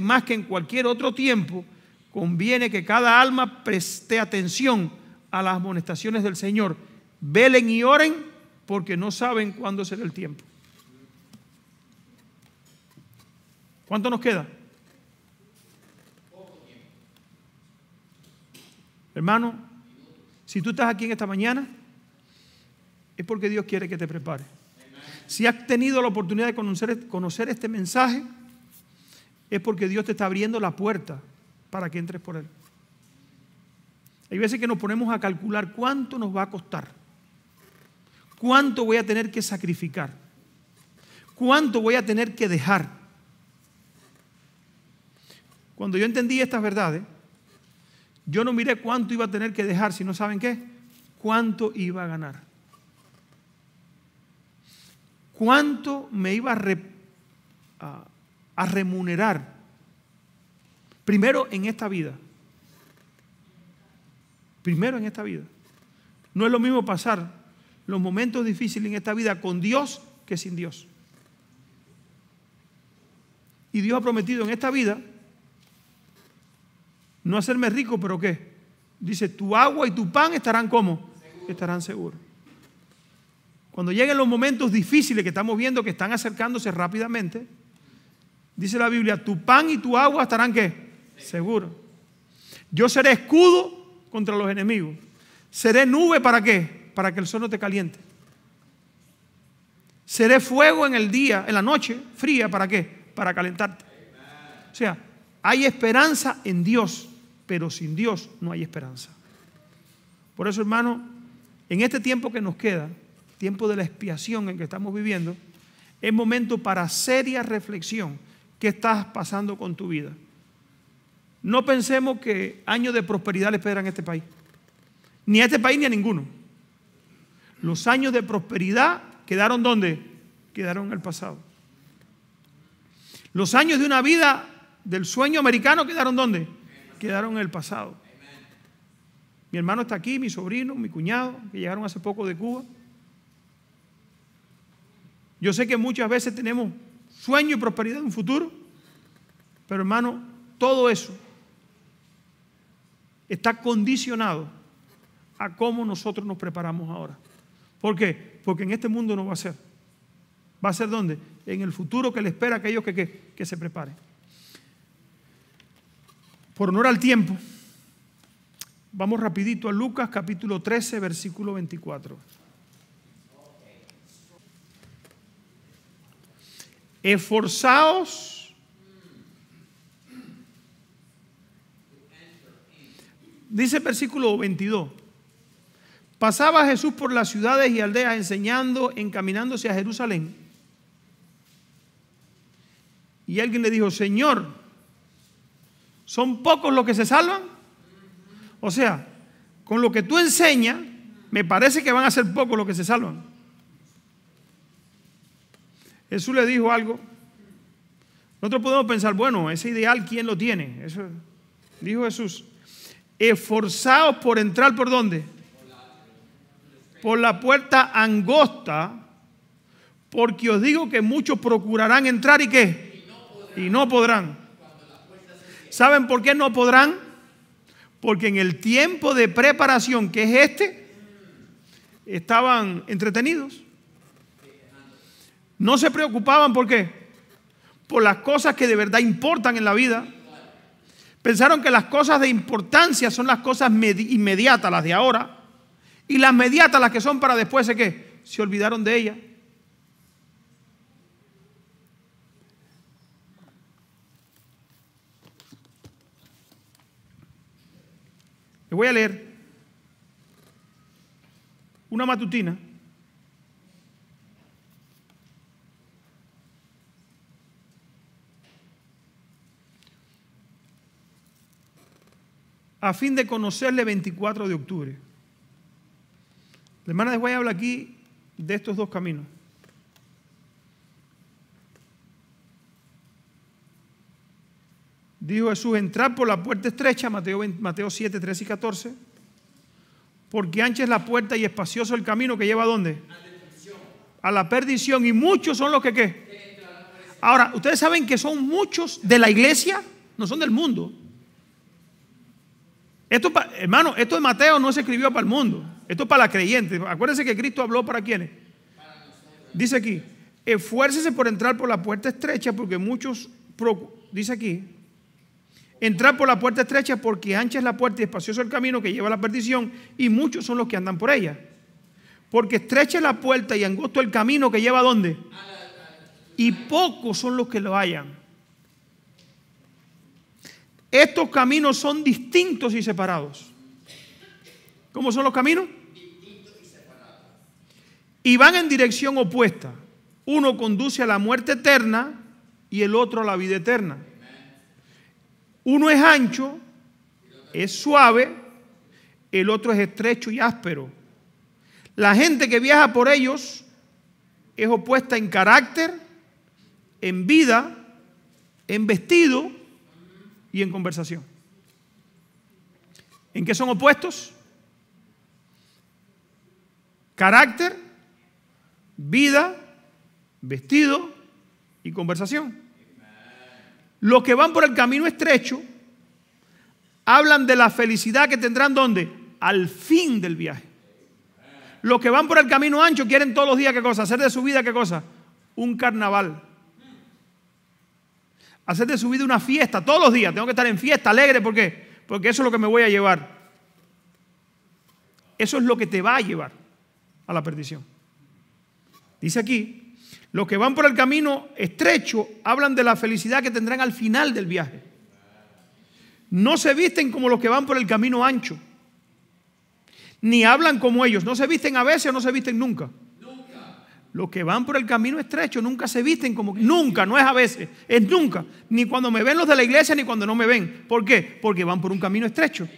más que en cualquier otro tiempo, conviene que cada alma preste atención a las amonestaciones del Señor. Velen y oren, porque no saben cuándo será el tiempo. ¿Cuánto nos queda? Hermano, si tú estás aquí en esta mañana, es porque Dios quiere que te prepares. Si has tenido la oportunidad de conocer este mensaje, es porque Dios te está abriendo la puerta para que entres por él. Hay veces que nos ponemos a calcular cuánto nos va a costar, cuánto voy a tener que sacrificar, cuánto voy a tener que dejar. Cuando yo entendí estas verdades, yo no miré cuánto iba a tener que dejar, sino ¿saben qué? Cuánto iba a ganar. Cuánto me iba a remunerar. Primero en esta vida. Primero en esta vida. No es lo mismo pasar los momentos difíciles en esta vida con Dios que sin Dios. Y Dios ha prometido en esta vida no hacerme rico, pero ¿qué? Dice, tu agua y tu pan estarán ¿cómo? Estarán seguros. Cuando lleguen los momentos difíciles que estamos viendo que están acercándose rápidamente, dice la Biblia, tu pan y tu agua estarán ¿qué? Seguros. Yo seré escudo contra los enemigos. Seré nube ¿para qué? Para que el sol no te caliente. Seré fuego en el día, en la noche fría ¿para qué? Para calentarte. O sea, hay esperanza en Dios, pero sin Dios no hay esperanza. Por eso, hermano, en este tiempo que nos queda, tiempo de la expiación en que estamos viviendo, es momento para seria reflexión. ¿Qué estás pasando con tu vida? No pensemos que años de prosperidad le esperan a este país. Ni a este país ni a ninguno. Los años de prosperidad quedaron ¿dónde? Quedaron en el pasado. Los años de una vida del sueño americano quedaron ¿dónde? Quedaron en el pasado. Mi hermano está aquí, mi sobrino, mi cuñado, que llegaron hace poco de Cuba. Yo sé que muchas veces tenemos sueño y prosperidad en un futuro, pero hermano, todo eso está condicionado a cómo nosotros nos preparamos ahora. ¿Por qué? Porque en este mundo no va a ser. ¿Va a ser dónde? En el futuro que le espera a aquellos que se preparen. Por honor al tiempo, vamos rapidito a Lucas capítulo 13, versículo 24. Esforzaos, dice el versículo 22, pasaba Jesús por las ciudades y aldeas enseñando, encaminándose a Jerusalén. Y alguien le dijo, Señor, ¿son pocos los que se salvan? O sea, con lo que tú enseñas, me parece que van a ser pocos los que se salvan. Jesús le dijo algo. Nosotros podemos pensar, bueno, ese ideal, ¿quién lo tiene? Eso dijo Jesús. Esforzaos por entrar, ¿por dónde? Por la puerta angosta, porque os digo que muchos procurarán entrar y ¿qué? Y no podrán. ¿Saben por qué no podrán? Porque en el tiempo de preparación, que es estaban entretenidos. No se preocupaban, ¿por qué? Por las cosas que de verdad importan en la vida. Pensaron que las cosas de importancia son las cosas inmediatas, las de ahora. Y las mediatas, las que son para después, ¿de qué? Se olvidaron de ellas. Les voy a leer una matutina a fin de conocerle 24 de octubre. La hermana de Guay habla aquí de estos dos caminos. Dijo Jesús, entrar por la puerta estrecha, Mateo 7, 13 y 14, porque ancha es la puerta y espacioso el camino que lleva ¿a dónde? A la perdición, y muchos son los que ¿qué? Ahora, ustedes saben que son muchos de la iglesia, no son del mundo. Esto, hermano, esto de Mateo no se escribió para el mundo, esto es para la creyente. Acuérdense que Cristo habló para quiénes. Dice aquí, esfuércese por entrar por la puerta estrecha, porque muchos, dice aquí, entrar por la puerta estrecha porque ancha es la puerta y espacioso el camino que lleva a la perdición, y muchos son los que andan por ella. Porque estrecha es la puerta y angosto el camino que lleva ¿a dónde? Y pocos son los que lo hallan. Estos caminos son distintos y separados. ¿Cómo son los caminos? Distintos y separados. Y van en dirección opuesta. Uno conduce a la muerte eterna y el otro a la vida eterna. Uno es ancho, es suave, el otro es estrecho y áspero. La gente que viaja por ellos es opuesta en carácter, en vida, en vestido y en conversación. ¿En qué son opuestos? Carácter, vida, vestido y conversación. Los que van por el camino estrecho hablan de la felicidad que tendrán ¿dónde? Al fin del viaje. Los que van por el camino ancho quieren todos los días ¿qué cosa? Hacer de su vida ¿qué cosa? Un carnaval. Hacer de su vida una fiesta todos los días. Tengo que estar en fiesta, alegre. ¿Por qué? Porque eso es lo que me voy a llevar. Eso es lo que te va a llevar a la perdición. Dice aquí, los que van por el camino estrecho hablan de la felicidad que tendrán al final del viaje. No se visten como los que van por el camino ancho, ni hablan como ellos. No se visten a veces o no se visten nunca. Los que van por el camino estrecho nunca se visten como... Nunca, no es a veces, es nunca. Ni cuando me ven los de la iglesia ni cuando no me ven. ¿Por qué? Porque van por un camino estrecho.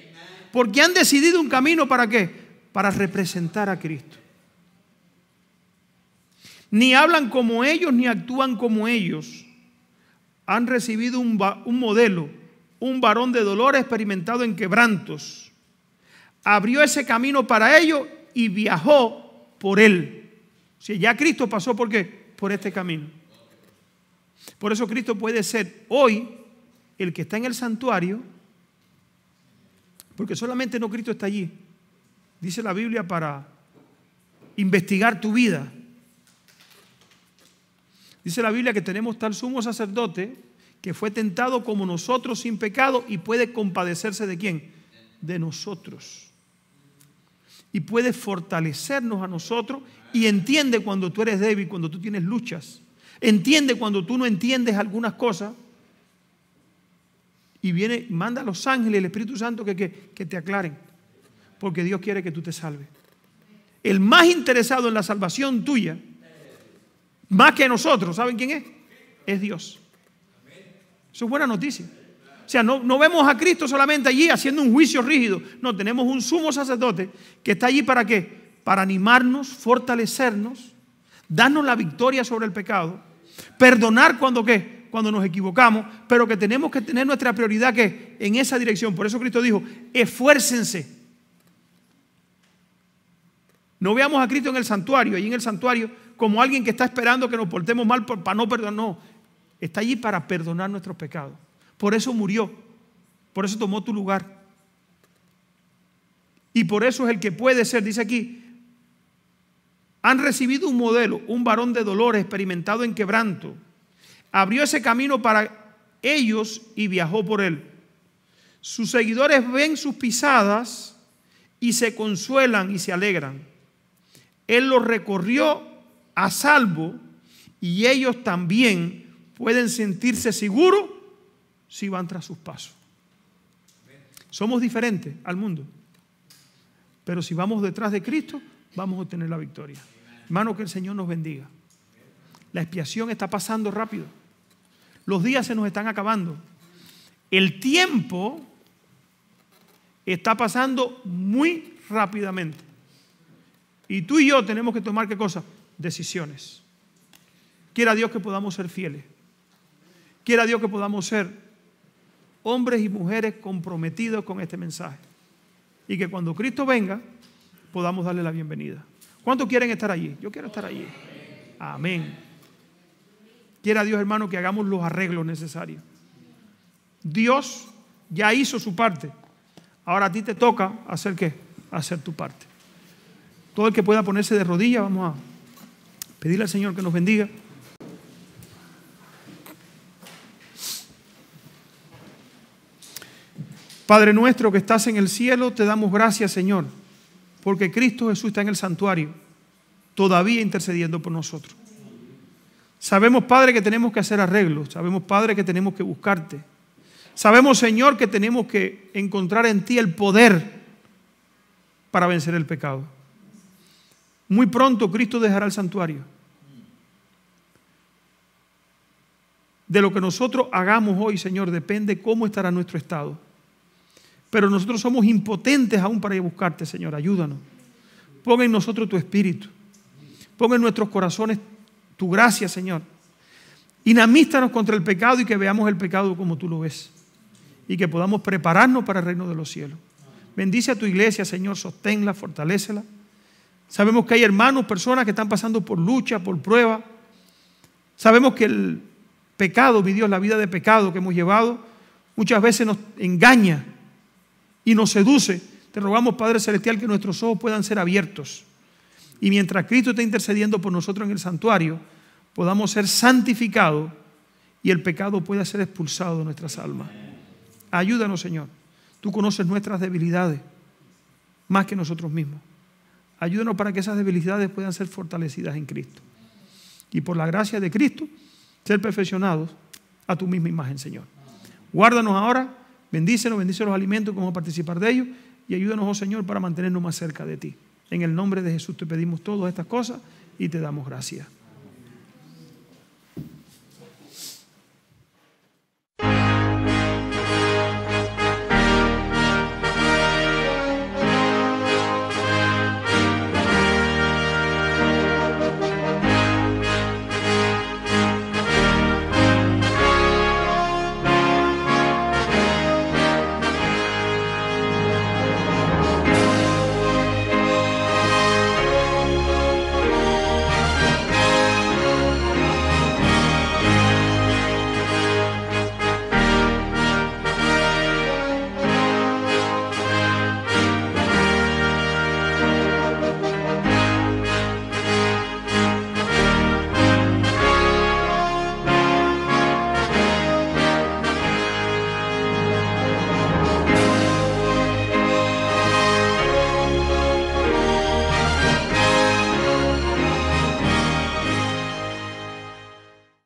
Porque han decidido un camino ¿para qué? Para representar a Cristo. Ni hablan como ellos ni actúan como ellos. Han recibido un modelo, un varón de dolor experimentado en quebrantos. Abrió ese camino para ellos y viajó por él. O sea, ya Cristo pasó ¿por qué? Por este camino. Por eso Cristo puede ser hoy el que está en el santuario, porque solamente no Cristo está allí. Dice la Biblia para investigar tu vida. Dice la Biblia que tenemos tal sumo sacerdote que fue tentado como nosotros sin pecado y puede compadecerse ¿de quién? De nosotros. Y puede fortalecernos a nosotros y entiende cuando tú eres débil, cuando tú tienes luchas. Entiende cuando tú no entiendes algunas cosas. Y viene, manda a los ángeles, el Espíritu Santo que te aclaren. Porque Dios quiere que tú te salves. El más interesado en la salvación tuya, más que nosotros, ¿saben quién es? Es Dios. Eso es buena noticia. O sea, no vemos a Cristo solamente allí haciendo un juicio rígido. No, tenemos un sumo sacerdote que está allí ¿para qué? Para animarnos, fortalecernos, darnos la victoria sobre el pecado, perdonar cuando ¿qué? Cuando nos equivocamos, pero que tenemos que tener nuestra prioridad ¿qué? En esa dirección. Por eso Cristo dijo, esfuércense. No veamos a Cristo en el santuario, allí en el santuario, como alguien que está esperando que nos portemos mal para no perdonar. No, está allí para perdonar nuestros pecados. Por eso murió, por eso tomó tu lugar. Y por eso es el que puede ser, dice aquí, han recibido un modelo, un varón de dolores, experimentado en quebranto. Abrió ese camino para ellos y viajó por él. Sus seguidores ven sus pisadas y se consuelan y se alegran. Él los recorrió a salvo y ellos también pueden sentirse seguros si van tras sus pasos. Somos diferentes al mundo, pero si vamos detrás de Cristo, vamos a obtener la victoria. Hermano, que el Señor nos bendiga. La expiación está pasando rápido. Los días se nos están acabando. El tiempo está pasando muy rápidamente. Y tú y yo tenemos que tomar ¿qué cosa? Decisiones. Quiera Dios que podamos ser fieles. Quiera Dios que podamos ser hombres y mujeres comprometidos con este mensaje. Y que cuando Cristo venga, podamos darle la bienvenida. ¿Cuántos quieren estar allí? Yo quiero estar allí. Amén. Quiera Dios, hermano, que hagamos los arreglos necesarios. Dios ya hizo su parte. Ahora a ti te toca hacer ¿qué? Hacer tu parte. Todo el que pueda ponerse de rodillas, vamos a pedirle al Señor que nos bendiga. Padre nuestro que estás en el cielo, te damos gracias, Señor, porque Cristo Jesús está en el santuario, todavía intercediendo por nosotros. Sabemos, Padre, que tenemos que hacer arreglos. Sabemos, Padre, que tenemos que buscarte. Sabemos, Señor, que tenemos que encontrar en ti el poder para vencer el pecado. Muy pronto Cristo dejará el santuario. De lo que nosotros hagamos hoy, Señor, depende cómo estará nuestro estado. Pero nosotros somos impotentes aún para ir a buscarte, Señor. Ayúdanos. Pon en nosotros tu espíritu. Pon en nuestros corazones tu gracia, Señor. Inamístanos contra el pecado y que veamos el pecado como tú lo ves. Y que podamos prepararnos para el reino de los cielos. Bendice a tu iglesia, Señor. Sosténla, fortalécela. Sabemos que hay hermanos, personas que están pasando por lucha, por prueba. Sabemos que el pecado, mi Dios, la vida de pecado que hemos llevado, muchas veces nos engaña y nos seduce. Te rogamos, Padre Celestial, que nuestros ojos puedan ser abiertos. Y mientras Cristo está intercediendo por nosotros en el santuario, podamos ser santificados y el pecado pueda ser expulsado de nuestras almas. Ayúdanos, Señor. Tú conoces nuestras debilidades más que nosotros mismos. Ayúdanos para que esas debilidades puedan ser fortalecidas en Cristo. Y por la gracia de Cristo, ser perfeccionados a tu misma imagen, Señor. Guárdanos ahora, bendícenos, bendice los alimentos que vamos a participar de ellos y ayúdanos, oh Señor, para mantenernos más cerca de ti. En el nombre de Jesús te pedimos todas estas cosas y te damos gracias.